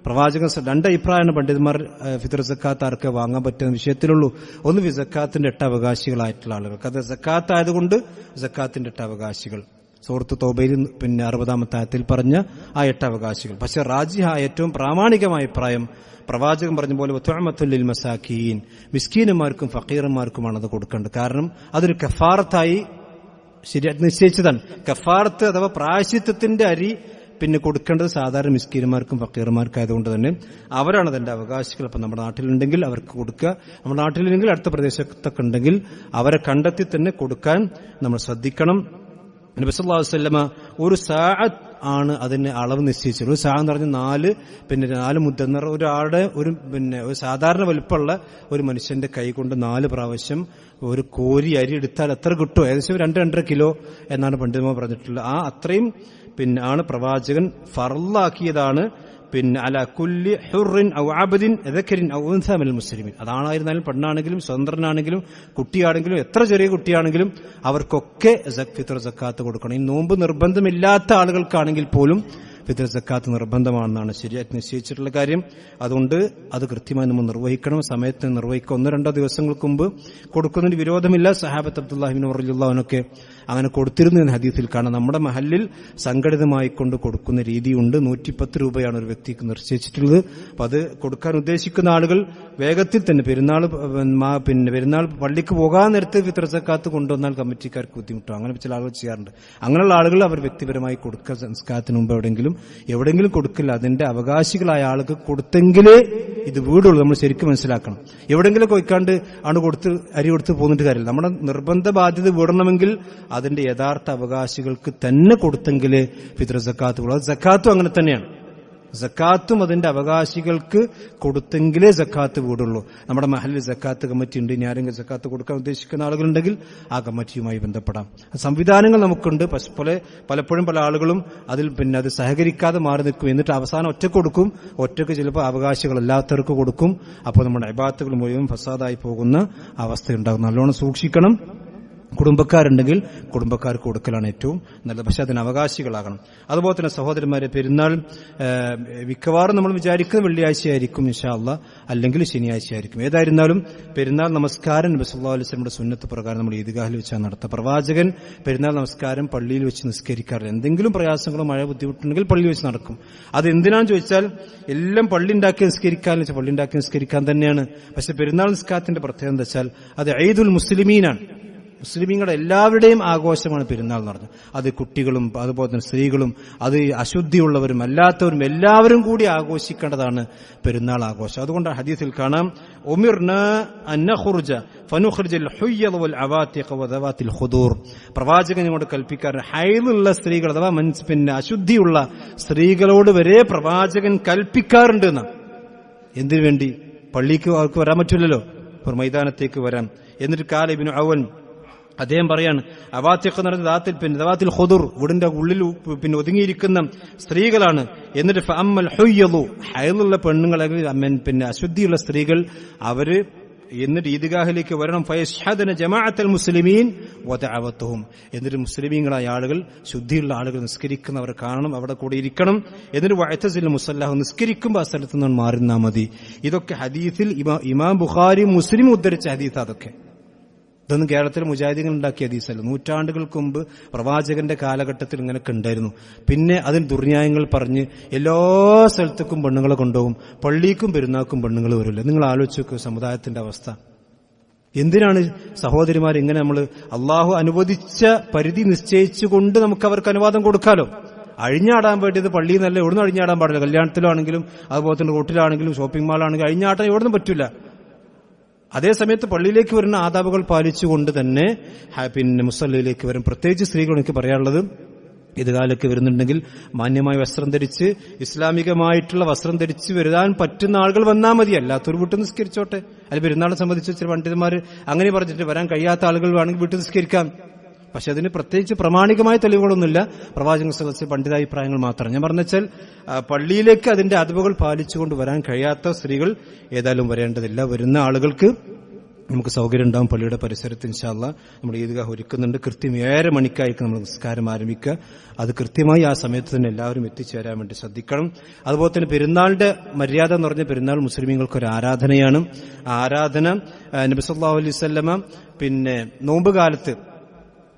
പ്രവാചകൻ 2 അഭിപ്രായമാണ് പണ്ഡിതന്മാർ ഫിത്ർ സക്കാത്ത് ആർക്ക് വാങ്ങാൻ പറ്റുന്ന വിഷയത്തിലുള്ളൂ. ഒന്ന് സക്കാത്തിന്റെ 8 അവകാശികളായിട്ടുള്ള ആളുകൾക്ക്, അത് സക്കാത്ത് ആയതുകൊണ്ട് സക്കാത്തിന്റെ 8 അവകാശികൾ. സൂറത്ത് തൗബയിൽ 60-ാമത്തെ ആയത്തിൽ പറഞ്ഞ ആ 8 അവകാശികൾ. പക്ഷെ റാജിഹായ ഏറ്റവും പ്രാമാണികമായ അഭിപ്രായം പ്രവാചകൻ പറഞ്ഞ പോലെ വതുഅമത്തുൽ ലിൽ മസാക്കീൻ, മിസ്കീനന്മാർക്കും ഫഖീറന്മാർക്കുമാണ് അത് കൊടുക്കേണ്ടത്. കാരണം അതൊരു കഫാറത്തായി ശരിയായിട്ട് നിശ്ചയിച്ചതാണ്. കഫാറത്ത് അഥവാ പ്രായശ്ചിത്തത്തിന്റെ അരി പിന്നെ കൊടുക്കേണ്ടത് സാധാരണ മിസ്കീന്മാർക്കും ഫക്കീർമാർക്കായതുകൊണ്ട് തന്നെ അവരാണ് അതിന്റെ അവകാശികൾ. അപ്പം നമ്മുടെ നാട്ടിലുണ്ടെങ്കിൽ അവർക്ക് കൊടുക്കുക, നമ്മുടെ നാട്ടിലില്ലെങ്കിൽ അടുത്ത പ്രദേശത്തൊക്കെ ഉണ്ടെങ്കിൽ അവരെ കണ്ടെത്തി തന്നെ കൊടുക്കാൻ നമ്മൾ ശ്രദ്ധിക്കണം. നബി സല്ലല്ലാഹു അലൈഹി വസല്ലമ ഒരു സാഅത്ത് ആണ് അതിന് അളവ് നിശ്ചയിച്ചത്. ഒരു സാഅത്ത് എന്ന് പറഞ്ഞാൽ 4 മുദ്ദ. ഒരാളുടെ ഒരു സാധാരണ വലുപ്പമുള്ള ഒരു മനുഷ്യന്റെ കൈ കൊണ്ട് 4 പ്രാവശ്യം ഒരു കോരി അരി എടുത്താൽ എത്ര കിട്ടുമോ, ഏകദേശം 2-2.5 കിലോ എന്നാണ് പണ്ഡിതന്മാർ പറഞ്ഞിട്ടുള്ളത്. ആ അത്രയും ആണ് പ്രവാചകൻ ഫർളാക്കിയതാണ്. അല കുല്ലി ഹുറിൻ ഔ അബ്ദിൻ ദക്കരിൻ ഔ ഉൻസ മിനൽ മുസ്ലിമീൻ. അതാണായിരുന്നാലും പെണ്ണാണെങ്കിലും സ്വതന്ത്രനാണെങ്കിലും കുട്ടിയാണെങ്കിലും എത്ര ചെറിയ കുട്ടിയാണെങ്കിലും അവർക്കൊക്കെ ഫിത്ർ സക്കാത്ത് കൊടുക്കണം. ഈ നോമ്പ് നിർബന്ധമില്ലാത്ത ആളുകൾക്കാണെങ്കിൽ പോലും ഫിത്ർ സക്കാത്ത് നിർബന്ധമാണെന്നാണ് ശരിയായിട്ട് നിശ്ചയിച്ചിട്ടുള്ള കാര്യം. അതുകൊണ്ട് അത് കൃത്യമായി നമ്മൾ നിർവഹിക്കണം, സമയത്ത് നിർവഹിക്കുക. 1-2 ദിവസങ്ങൾക്ക് മുമ്പ് കൊടുക്കുന്നതിന് വിരോധമില്ല. സഹാബത്ത് അബ്ദുല്ലാഹി ഇബ്നു റളിയല്ലാഹുവിനൊക്കെ അങ്ങനെ കൊടുത്തിരുന്നു എന്ന് ഹദീസിൽ കാണാം. നമ്മുടെ മഹല്ലിൽ സംഘടിതമായി കൊണ്ട് കൊടുക്കുന്ന രീതിയുണ്ട്. 110 രൂപയാണ് ഒരു വ്യക്തിക്ക് നിശ്ചയിച്ചിട്ടുള്ളത്. അപ്പൊ അത് കൊടുക്കാൻ ഉദ്ദേശിക്കുന്ന ആളുകൾ വേഗത്തിൽ തന്നെ പെരുന്നാൾ പള്ളിക്ക് പോകാൻ നേരത്ത് ഫിത്ർ സക്കാത്ത് കൊണ്ടുവന്നാൽ കമ്മിറ്റിക്കാർക്ക് ബുദ്ധിമുട്ടും. അങ്ങനെ ചില ആളുകൾ ചെയ്യാറുണ്ട്. അങ്ങനെയുള്ള ആളുകൾ അവർ വ്യക്തിപരമായി കൊടുക്കുക. സംസ്കാരത്തിന് മുമ്പ് എവിടെയെങ്കിലും കൊടുക്കില്ല. അതിന്റെ അവകാശികളായ ആൾക്ക് കൊടുത്തെങ്കിലേ ഇത് വീടുള്ളൂ. നമ്മൾ ശരിക്കും മനസ്സിലാക്കണം. എവിടെയെങ്കിലും കൊയ്ക്കാണ്ട് അരി കൊടുത്ത് പോന്നിട്ട് കാര്യമില്ല. നമ്മുടെ നിർബന്ധ ബാധ്യത വീടണമെങ്കിൽ അതിന്റെ യഥാർത്ഥ അവകാശികൾക്ക് തന്നെ കൊടുത്തെങ്കിലേ ഫിത്ർ സക്കാത്ത് ഉള്ളൂ. സക്കാത്തും അങ്ങനെ തന്നെയാണ്. സക്കാത്തും അതിന്റെ അവകാശികൾക്ക് കൊടുത്തെങ്കിലേ സക്കാത്ത് വീടുള്ളൂ. നമ്മുടെ മഹല്ലിൽ സക്കാത്ത് കമ്മിറ്റി ഉണ്ട്. ഇനി ആരെങ്കിലും സക്കാത്ത് കൊടുക്കാൻ ഉദ്ദേശിക്കുന്ന ആളുകളുണ്ടെങ്കിൽ ആ കമ്മിറ്റിയുമായി ബന്ധപ്പെടാം. സംവിധാനങ്ങൾ നമുക്കുണ്ട്. പലപ്പോഴും പല ആളുകളും അതിൽ അത് സഹകരിക്കാതെ മാറി നിൽക്കും. എന്നിട്ട് അവസാനം ഒറ്റക്ക് കൊടുക്കും. ഒറ്റക്ക് ചിലപ്പോൾ അവകാശികളല്ലാത്തവർക്ക് കൊടുക്കും. അപ്പോൾ നമ്മുടെ ഇബാദത്തുകൾ മുഴുവൻ ഫസാദായി പോകുന്ന അവസ്ഥയുണ്ടാകും. നല്ലോണം സൂക്ഷിക്കണം. കുടുംബക്കാരുണ്ടെങ്കിൽ കുടുംബക്കാർക്ക് കൊടുക്കലാണ് ഏറ്റവും നല്ലത്. പക്ഷെ അതിന് അവകാശികളാകണം. അതുപോലെ തന്നെ സഹോദരന്മാരെ, പെരുന്നാൾ മിക്കവാറും നമ്മൾ വിചാരിക്കുന്ന വെള്ളിയാഴ്ചയായിരിക്കും ഇൻഷാ അല്ലാഹ്, അല്ലെങ്കിൽ ശനിയാഴ്ചയായിരിക്കും. ഏതായിരുന്നാലും പെരുന്നാൾ നമസ്കാരം നബി സല്ലല്ലാഹു അലൈഹി വസല്ലമയുടെ സുന്നത്ത് പ്രകാരം നമ്മൾ ഈദ്ഗാഹിൽ വെച്ചാണ് നടത്തുക. പ്രവാചകൻ പെരുന്നാൾ നമസ്കാരം പള്ളിയിൽ വെച്ച് നിസ്കരിക്കാറില്ല. എന്തെങ്കിലും പ്രയാസങ്ങളോ മഴ ബുദ്ധിമുട്ടുണ്ടെങ്കിൽ പള്ളിയിൽ വെച്ച് നടക്കും. അത് എന്തിനാണെന്ന് ചോദിച്ചാൽ എല്ലാം പള്ളി ഉണ്ടാക്കി നിസ്കരിക്കാൻ തന്നെയാണ്. പക്ഷെ പെരുന്നാൾ നിസ്കാരത്തിന്റെ പ്രത്യേകത എന്താ വെച്ചാൽ അത് ഈദുൽ മുസ്ലിമീനാണ്. മുസ്ലിമീങ്ങളുടെ എല്ലാവരുടെയും ആഘോഷമാണ് പെരുന്നാൾ എന്ന് പറഞ്ഞത്. അത് കുട്ടികളും അതുപോലെ തന്നെ സ്ത്രീകളും അത് അശുദ്ധിയുള്ളവരും അല്ലാത്തവരും എല്ലാവരും കൂടി ആഘോഷിക്കേണ്ടതാണ് പെരുന്നാൾ ആഘോഷം. അതുകൊണ്ട് ഹദീസിൽ കാണാം, ഉമിർനാ അൻ നഖ്റുജ ഫനുഖ്രിജൽ ഹുയ്യദ വൽ അവാതിഖ വദവാതിൽ ഖുദൂർ. പ്രവാചകൻ ഇങ്ങോട്ട് കൽപ്പിക്കാറുണ്ട്, ഹൈലുള്ള സ്ത്രീകൾ അഥവാ അശുദ്ധിയുള്ള സ്ത്രീകളോട് വരെ പ്രവാചകൻ കൽപ്പിക്കാറുണ്ട് എന്നാണ്. എന്തിനു വേണ്ടി? പള്ളിക്ക് അവർക്ക് വരാൻ പറ്റില്ലല്ലോ, ഒരു മൈതാനത്തേക്ക് വരാം. എന്നിട്ട് കാല ഇബ്നു ഔൻ അദ്ദേഹം പറയാണ്, അവാത്തിഖ് എന്ന് പറഞ്ഞ ദവാത്തിൽ ഖുദൂർ, വീടിന്റെ ഉള്ളിൽ ഒതുങ്ങിയിരിക്കുന്ന സ്ത്രീകളാണ്. എന്നിട്ട് ഫഅമ്മൽ ഹുയ്യദു, ഹൈലുള്ള പെണ്ണുങ്ങളെ അശുദ്ധിയുള്ള സ്ത്രീകൾ അവര് എന്നിട്ട് ഈദ്ഗാഹിലേക്ക് വരണം. ഫയശ്ഹദന ജമാഅത്തുൽ മുസ്ലിമീൻ വദഅവതുഹും, എന്നിട്ട് മുസ്ലിമീങ്ങളായ ആളുകൾ, ശുദ്ധിയുള്ള ആളുകൾ നിസ്കരിക്കുന്നവർ കാണണം, അവിടെ കൂടെ ഇരിക്കണം. എന്നിട്ട് വഅതസിൽ മുസല്ലഹു, നിസ്കരിക്കുമ്പോൾ ആ സ്ഥലത്ത് നിന്ന് മാറി നിന്നാൽ മതി. ഇതൊക്കെ ഹദീസിൽ ഇമാം ബുഖാരി മുസ്ലിം ഉദ്ധരിച്ച ഹദീസ്. അതൊക്കെ ഇതൊന്നും കേരളത്തിലെ മുജാഹിദീങ്ങൾ ഉണ്ടാക്കിയ ഹദീസല്ല. നൂറ്റാണ്ടുകൾക്ക് മുമ്പ് പ്രവാചകന്റെ കാലഘട്ടത്തിൽ ഇങ്ങനെയൊക്കെ ഉണ്ടായിരുന്നു. പിന്നെ അതിന് ദുർന്യായങ്ങൾ പറഞ്ഞ് എല്ലാ സ്ഥലത്തേക്കും പെണ്ണുങ്ങളെ കൊണ്ടുപോകും. പള്ളിക്കും പെരുന്നാക്കും പെണ്ണുങ്ങൾ വരില്ല. നിങ്ങൾ ആലോചിച്ച് നോക്കൂ സമുദായത്തിന്റെ അവസ്ഥ. എന്തിനാണ് സഹോദരിമാർ ഇങ്ങനെ? നമ്മൾ അള്ളാഹു അനുവദിച്ച പരിധി നിശ്ചയിച്ചുകൊണ്ട് നമുക്ക് അവർക്ക് അനുവാദം കൊടുക്കാലോ. അഴിഞ്ഞാടാൻ വേണ്ടിയത് പള്ളിയിൽ നിന്നല്ല, എവിടുന്ന് അഴിഞ്ഞാടാൻ പാടില്ല. കല്യാണത്തിലാണെങ്കിലും അതുപോലെ തന്നെ റോട്ടിലാണെങ്കിലും ഷോപ്പിംഗ് മാളാണെങ്കിലും അഴിഞ്ഞാട്ടാൻ എവിടുന്നും പറ്റില്ല. അതേസമയത്ത് പള്ളിയിലേക്ക് വരുന്ന ആദാബുകൾ പാലിച്ചുകൊണ്ട് തന്നെ മുസല്ലയിലേക്ക് വരും. പ്രത്യേകിച്ച് സ്ത്രീകൾ എനിക്ക് പറയാനുള്ളത്, ഈദ്ഗാഹിലേക്ക് വരുന്നുണ്ടെങ്കിൽ മാന്യമായ വസ്ത്രം ധരിച്ച്, ഇസ്ലാമികമായിട്ടുള്ള വസ്ത്രം ധരിച്ച് വരാൻ പറ്റുന്ന ആളുകൾ വന്നാൽ മതി. അല്ലാത്തൊരു വീട്ടിൽ നിസ്കരിച്ചോട്ടെ. അതിൽ പെരുന്നാളെ സംബന്ധിച്ച് ചില പണ്ഡിതന്മാർ അങ്ങനെ പറഞ്ഞിട്ട് വരാൻ കഴിയാത്ത ആളുകൾ വേണമെങ്കിൽ വീട്ടിൽ നിസ്കരിക്കാം. പക്ഷെ അതിന് പ്രത്യേകിച്ച് പ്രാമാണികമായ തെളിവുകളൊന്നുമില്ല. പ്രവാചകൻ സല്ലല്ലാഹു പണ്ഡിതാഭിപ്രായങ്ങൾ മാത്രം. ഞാൻ പറഞ്ഞാൽ പള്ളിയിലേക്ക് അതിന്റെ അദബുകൾ പാലിച്ചുകൊണ്ട് വരാൻ കഴിയാത്ത സ്ത്രീകൾ ഏതായാലും വരേണ്ടതില്ല. വരുന്ന ആളുകൾക്ക് നമുക്ക് സൗകര്യം ഉണ്ടാവും. പള്ളിയുടെ പരിസരത്ത് ഇൻഷാ അല്ലാഹ് നമ്മൾ ഈദ്ഗാഹ് ഒരുക്കുന്നുണ്ട്. കൃത്യം 7 മണിക്കായിരിക്കും നമ്മൾ നിസ്കാരം ആരംഭിക്കുക. അത് കൃത്യമായി ആ സമയത്ത് തന്നെ എല്ലാവരും എത്തിച്ചേരാൻ വേണ്ടി ശ്രദ്ധിക്കണം. അതുപോലെ തന്നെ പെരുന്നാളിന്റെ മര്യാദ എന്ന് പറഞ്ഞ, പെരുന്നാൾ മുസ്ലിമീങ്ങൾക്ക് ഒരു ആരാധനയാണ്. ആ ആരാധന നബി സല്ലല്ലാഹു അലൈഹി വസല്ലമ നോമ്പ് കാലത്ത്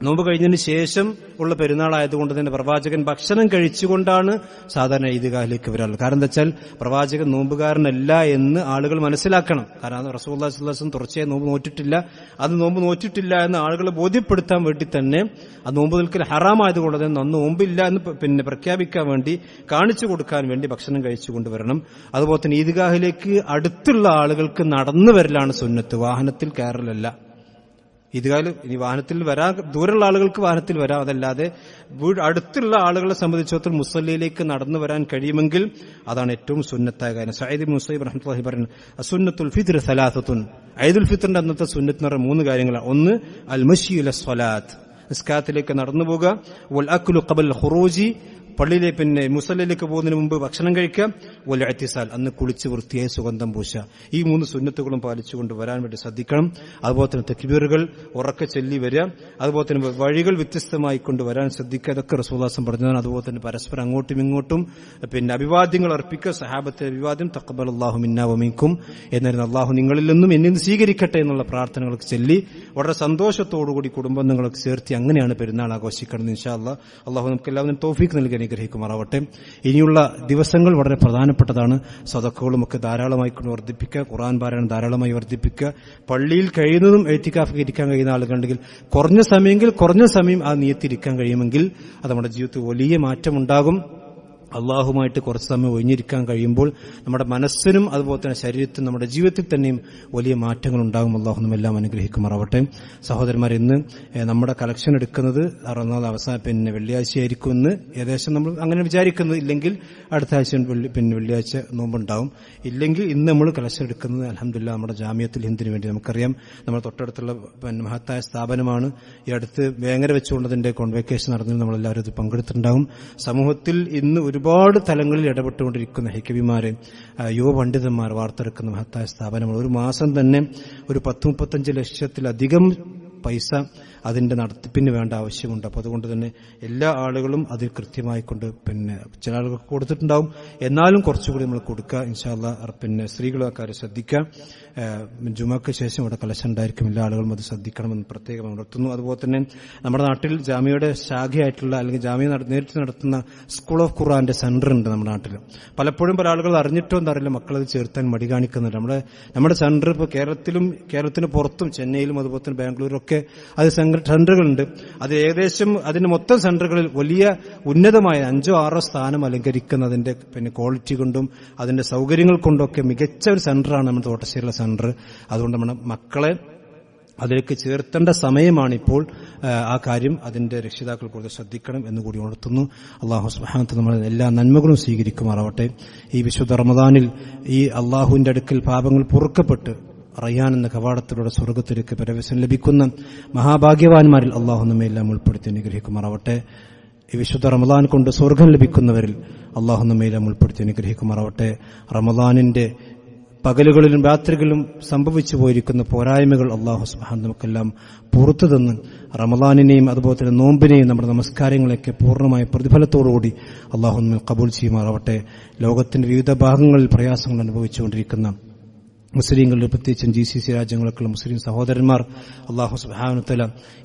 നോമ്പ് കഴിഞ്ഞതിന് ശേഷം ഉള്ള പെരുന്നാളായതുകൊണ്ട് തന്നെ പ്രവാചകൻ ഭക്ഷണം കഴിച്ചുകൊണ്ടാണ് സാധാരണ ഈദ്ഗാഹിലേക്ക് വരാറുള്ളത്. കാരണം എന്താ വെച്ചാൽ പ്രവാചകൻ നോമ്പുകാരനല്ല എന്ന് ആളുകൾ മനസ്സിലാക്കണം. കാരണം റസൂലുള്ളാഹി സ്വല്ലല്ലാഹു അലൈഹി വസല്ലം തുടർച്ചയായി നോമ്പ് നോറ്റിട്ടില്ല എന്ന് ആളുകളെ ബോധ്യപ്പെടുത്താൻ വേണ്ടി തന്നെ അത് നോമ്പ് നിൽക്കൽ ഹറാമായതുകൊണ്ട് തന്നെ അന്ന് നോമ്പില്ല എന്ന് പ്രഖ്യാപിക്കാൻ വേണ്ടി, കാണിച്ചു കൊടുക്കാൻ വേണ്ടി ഭക്ഷണം കഴിച്ചുകൊണ്ട് വരണം. അതുപോലെ തന്നെ ഈദ്ഗാഹിലേക്ക് അടുത്തുള്ള ആളുകൾക്ക് നടന്നു വരലാണ് സുന്നത്ത്, വാഹനത്തിൽ കയറലല്ല. ഈദ്ഗാഹിൽ ഇനി വാഹനത്തിൽ വരാൻ ദൂരമുള്ള ആളുകൾക്ക് വാഹനത്തിൽ വരാം, അതല്ലാതെ അടുത്തുള്ള ആളുകളെ സംബന്ധിച്ചിടത്തോളം മുസല്ലയിലേക്ക് നടന്നു വരാൻ കഴിയുമെങ്കിൽ അതാണ് ഏറ്റവും സുന്നത്തായ കാര്യം. സഈദ് ഇബ്നു മുസയ്യിബ് റഹ്മത്തുള്ളാഹി പറയുന്നു, അസുന്നത്തുൽ ഫിത്ർ സലാസത്തുൻ, ഈദുൽ ഫിത്റിന്റെ അന്നത്തെ സുന്നത്ത് എന്ന് പറഞ്ഞ 3 കാര്യങ്ങളാണ്. ഒന്ന് അൽ മശ്യു ഇല സ്വലാത്ത്, നിസ്കാരത്തിലേക്ക് നടന്നു പോകുക. വൽ അക്ലു ഖബൽ ഖുറൂജി, പള്ളിയിലെ മുസല്ലയിലേക്ക് പോകുന്നതിന് മുമ്പ് ഭക്ഷണം കഴിക്കുക. വൽ ഇഅ്തിസാൽ, അന്ന് കുളിച്ച് വൃത്തിയായി സുഗന്ധം പൂശുക. ഈ 3 സുന്നത്തുകളും പാലിച്ചുകൊണ്ട് വരാൻ വേണ്ടി ശ്രദ്ധിക്കണം. അതുപോലെ തന്നെ തക്ബീറുകൾ ഉറക്കെ ചൊല്ലി വരിക. അതുപോലെ തന്നെ വഴികൾ വ്യത്യസ്തമായി കൊണ്ട് വരാൻ ശ്രദ്ധിക്കുക. ഇതൊക്കെ റസൂലുള്ളാഹി പറഞ്ഞതാണ്. അതുപോലെ തന്നെ പരസ്പരം അങ്ങോട്ടും ഇങ്ങോട്ടും അഭിവാദ്യങ്ങൾ അർപ്പിക്കുക. സഹാബത്തെ അഭിവാദ്യം തഖബ്ബലല്ലാഹു മിന്നാ വമിൻകും എന്നായിരുന്നു, അള്ളാഹു നിങ്ങളിൽ നിന്നും എന്നിൽ നിന്ന് സ്വീകരിക്കട്ടെ എന്നുള്ള പ്രാർത്ഥനകളൊക്കെ ചൊല്ലി വളരെ സന്തോഷത്തോടുകൂടി കുടുംബങ്ങളൊക്കെ ചേർത്തി അങ്ങനെയാണ് പെരുന്നാൾ ആഘോഷിക്കുന്നത്. ഇൻഷാ അല്ലാഹ് അള്ളാഹു നമുക്ക് എല്ലാവരും തൗഫീഖ് നൽകി അനുഗ്രഹിക്കുമാറാവട്ടെ. ഇനിയുള്ള ദിവസങ്ങൾ വളരെ പ്രധാനപ്പെട്ടതാണ്. സദഖകളും ഒക്കെ ധാരാളമായി കൊണ്ട് വർദ്ധിപ്പിക്കുക, ഖുർആൻ പാരായണം ധാരാളമായി വർദ്ധിപ്പിക്കുക. പള്ളിയിൽ കഴിയുന്നതും എഴുത്തിക്കാഫ് ഇരിക്കാൻ കഴിയുന്ന ആളുകളുണ്ടെങ്കിൽ കുറഞ്ഞ സമയം ആ നിയത്തിരിക്കാൻ കഴിയുമെങ്കിൽ അത് നമ്മുടെ ജീവിതത്തിൽ വലിയ മാറ്റമുണ്ടാകും. അള്ളാഹുമായിട്ട് കുറച്ച് സമയം ഒഴിഞ്ഞിരിക്കാൻ കഴിയുമ്പോൾ നമ്മുടെ മനസ്സിനും അതുപോലെ തന്നെ ശരീരത്തിനും നമ്മുടെ ജീവിതത്തിൽ തന്നെയും വലിയ മാറ്റങ്ങൾ ഉണ്ടാകും. അള്ളാഹു നമ്മെല്ലാം അനുഗ്രഹിക്കുമാറാവട്ടെ. സഹോദരന്മാർ, ഇന്ന് നമ്മുടെ കളക്ഷൻ എടുക്കുന്നത് അവസാനം വെള്ളിയാഴ്ചയായിരിക്കും എന്ന് ഏകദേശം നമ്മൾ അങ്ങനെ വിചാരിക്കുന്നത്. ഇല്ലെങ്കിൽ അടുത്ത ആഴ്ച വെള്ളിയാഴ്ച നോമ്പുണ്ടാവും. ഇല്ലെങ്കിൽ ഇന്ന് നമ്മൾ കളക്ഷൻ എടുക്കുന്നത് അൽഹംദുലില്ലാഹ് നമ്മുടെ ജാമിയത്തുൽ ഹിന്ദിന് വേണ്ടി. നമുക്കറിയാം നമ്മുടെ തൊട്ടടുത്തുള്ള മഹത്തായ സ്ഥാപനമാണ്. ഈ അടുത്ത് വേങ്ങര വെച്ചുകൊണ്ടതിന്റെ കോൺവെക്കേഷൻ നടന്നതിൽ നമ്മളെല്ലാവരും ഇത് പങ്കെടുത്തിട്ടുണ്ടാകും. സമൂഹത്തിൽ ഇന്ന് ഒരുപാട് തലങ്ങളിൽ ഇടപെട്ടുകൊണ്ടിരിക്കുന്ന ഹിക്കവിമാരെ, യുവ പണ്ഡിതന്മാർ വാർത്തെടുക്കുന്ന മഹത്തായ സ്ഥാപനമാണ്. ഒരു മാസം തന്നെ ഒരു 10-35 ലക്ഷത്തിലധികം പൈസ അതിന്റെ നടത്തിപ്പിന് വേണ്ട ആവശ്യമുണ്ട്. അപ്പോൾ അതുകൊണ്ട് തന്നെ എല്ലാ ആളുകളും അതിൽ കൃത്യമായി കൊണ്ട് ചില ആളുകൾക്ക് കൊടുത്തിട്ടുണ്ടാവും. എന്നാലും കുറച്ചുകൂടി നമ്മൾ കൊടുക്കുക ഇൻഷാ അല്ലാഹ്. സ്ത്രീകളും അക്കാര്യം ശ്രദ്ധിക്കുക. ജുമക്ക് ശേഷം ഇവിടെ കളക്ഷൻ ഉണ്ടായിരിക്കും. എല്ലാ ആളുകളും അത് ശ്രദ്ധിക്കണമെന്ന് പ്രത്യേകം ഉണർത്തുന്നു. അതുപോലെ തന്നെ നമ്മുടെ നാട്ടിൽ ജാമിയയുടെ ശാഖയായിട്ടുള്ള അല്ലെങ്കിൽ ജാമിയ നേരിട്ട് നടത്തുന്ന സ്കൂൾ ഓഫ് ഖുർആന്റെ സെന്റർ ഉണ്ട് നമ്മുടെ നാട്ടിൽ. പലപ്പോഴും പല ആളുകൾ അറിഞ്ഞിട്ടോ എന്നറിയില്ല, മക്കളത് ചേർത്താൻ മടി കാണിക്കുന്നുണ്ട്. നമ്മുടെ സെന്റർ ഇപ്പോൾ കേരളത്തിന് പുറത്തും ചെന്നൈയിലും അതുപോലെ തന്നെ ബാംഗ്ലൂരും ഒക്കെ അത് സെന്ററുകളുണ്ട്. അത് ഏകദേശം അതിന്റെ മൊത്തം സെന്ററുകളിൽ വലിയ ഉന്നതമായ 5-6 സ്ഥാനം അലങ്കരിക്കുന്നതിന്റെ ക്വാളിറ്റി കൊണ്ടും അതിന്റെ സൗകര്യങ്ങൾ കൊണ്ടൊക്കെ മികച്ച ഒരു സെന്ററാണ് നമ്മുടെ തോട്ടശ്ശേരിയിലെ സെന്റർ. അതുകൊണ്ട് നമ്മുടെ മക്കളെ അതിലേക്ക് ചേർത്തേണ്ട സമയമാണിപ്പോൾ. ആ കാര്യം അതിന്റെ രക്ഷിതാക്കൾ കൂടുതൽ ശ്രദ്ധിക്കണം എന്നുകൂടി ഉണർത്തുന്നു. അള്ളാഹു സുബ്ഹാനഹു വ തആല നമ്മളെ എല്ലാ നന്മകളും സ്വീകരിക്കുമാറാവട്ടെ. ഈ വിശുദ്ധ റമദാനിൽ ഈ അള്ളാഹുവിന്റെ അടുക്കൽ പാപങ്ങൾ പൊറുക്കപ്പെട്ട് റയ്യാൻ എന്ന കവാടത്തിലൂടെ സ്വർഗത്തിലേക്ക് പ്രവേശനം ലഭിക്കുന്ന മഹാഭാഗ്യവാന്മാരിൽ അള്ളാഹു നമ്മയെല്ലാം ഉൾപ്പെടുത്തി അനുഗ്രഹിക്കുമാറാവട്ടെ. ഈ വിശുദ്ധ റമദാൻ കൊണ്ട് സ്വർഗം ലഭിക്കുന്നവരിൽ അള്ളാഹു നമ്മയെല്ലാം ഉൾപ്പെടുത്തി അനുഗ്രഹിക്കുമാറാവട്ടെ. റമദാനിന്റെ പകലുകളിലും രാത്രികളിലും സംഭവിച്ചു പോയിരിക്കുന്ന പോരായ്മകൾ അള്ളാഹു സുബ്ഹാനഹു നമുക്കെല്ലാം പുറത്തു തന്ന് റമദാനിനെയും അതുപോലെ തന്നെ നോമ്പിനെയും നമ്മുടെ നമസ്കാരങ്ങളെയൊക്കെ പൂർണ്ണമായ പ്രതിഫലത്തോടുകൂടി അള്ളാഹു നമ്മെ കബൂൽ ചെയ്യുമാറാവട്ടെ. ലോകത്തിന്റെ വിവിധ ഭാഗങ്ങളിൽ പ്രയാസങ്ങൾ അനുഭവിച്ചുകൊണ്ടിരിക്കുന്ന മുസ്ലിങ്ങളുടെ പ്രത്യേകിച്ചും GCC രാജ്യങ്ങളൊക്കെയുള്ള മുസ്ലിം സഹോദരന്മാർ അള്ളാഹു സുബ്ഹാനഹു വ തആല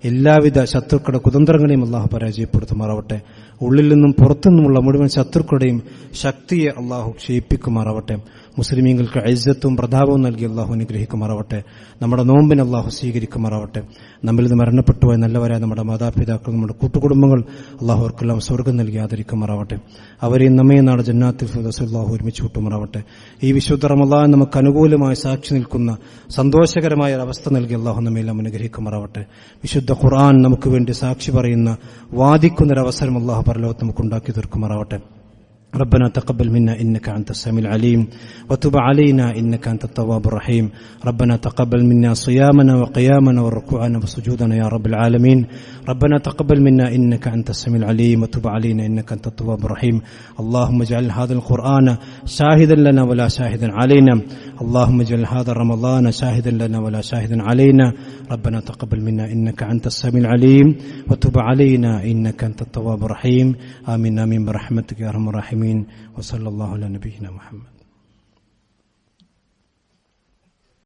എല്ലാവിധ ശത്രുക്കളുടെ കുതന്ത്രങ്ങളെയും അള്ളാഹു പരാജയപ്പെടുത്തുമാറാവട്ടെ. ഉള്ളിൽ നിന്നും പുറത്തുനിന്നുമുള്ള മുഴുവൻ ശത്രുക്കളുടെയും ശക്തിയെ അള്ളാഹു ക്ഷയിപ്പിക്കുമാറാവട്ടെ. മുസ്ലിമീങ്ങൾക്ക് ഇസ്സത്തും പ്രതാപവും നൽകി അള്ളാഹു അനുഗ്രഹിക്കുമാറാവട്ടെ. നമ്മുടെ നോമ്പിന് അള്ളാഹു സ്വീകരിക്കുമാറാവട്ടെ. നമ്മിൽ നിന്ന് മരണപ്പെട്ടുപോയ നല്ലവരായ നമ്മുടെ മാതാപിതാക്കൾ, നമ്മുടെ കൂട്ടുകുടുംബങ്ങൾ അള്ളാഹു അവർക്കെല്ലാം സ്വർഗ്ഗം നൽകി ആദരിക്കുമാറാവട്ടെ. അവരെയും നമ്മയും നാളെ ജന്നാത്തുൽ ഫിർദൗസിൽ അള്ളാഹു ഒരുമിച്ച് കൂട്ടുമാറാവട്ടെ. ഈ വിശുദ്ധ റമദാൻ നമുക്ക് അനുകൂലമായി സാക്ഷി നിൽക്കുന്ന സന്തോഷകരമായ അവസ്ഥ നൽകി അള്ളാഹു നമ്മയെല്ലാം അനുഗ്രഹിക്കുമാറാവട്ടെ. വിശുദ്ധ ഖുർആൻ നമുക്ക് വേണ്ടി സാക്ഷി പറയുന്ന വാദിക്കുന്നൊരവസരം അള്ളാഹു പരലോകത്ത് നമുക്ക് ഉണ്ടാക്കി തീർക്കുമാറാവട്ടെ. ربنا تقبل منا إنك أنت السميع العليم وتب علينا إنك أنت التواب الرحيم. ربنا تقبل منا صيامنا وقيامنا وركوعنا وسجودنا يا رب العالمين. ربنا تقبل منا إنك أنت السميع العليم وتب علينا إنك أنت التواب الرحيم. اللهم اجعل هذا القرآن شاهدا لنا ولا شاهدا علينا. اللهم اجعل هذا رمضان شاهدا لنا ولا شاهدا علينا. ربنا تقبل منا إنك أنت السميع العليم وتب علينا إنك أنت التواب الرحيم. آمين آمين برحمتك يا أرحم الراحمين. وصلى الله على نبينا محمد.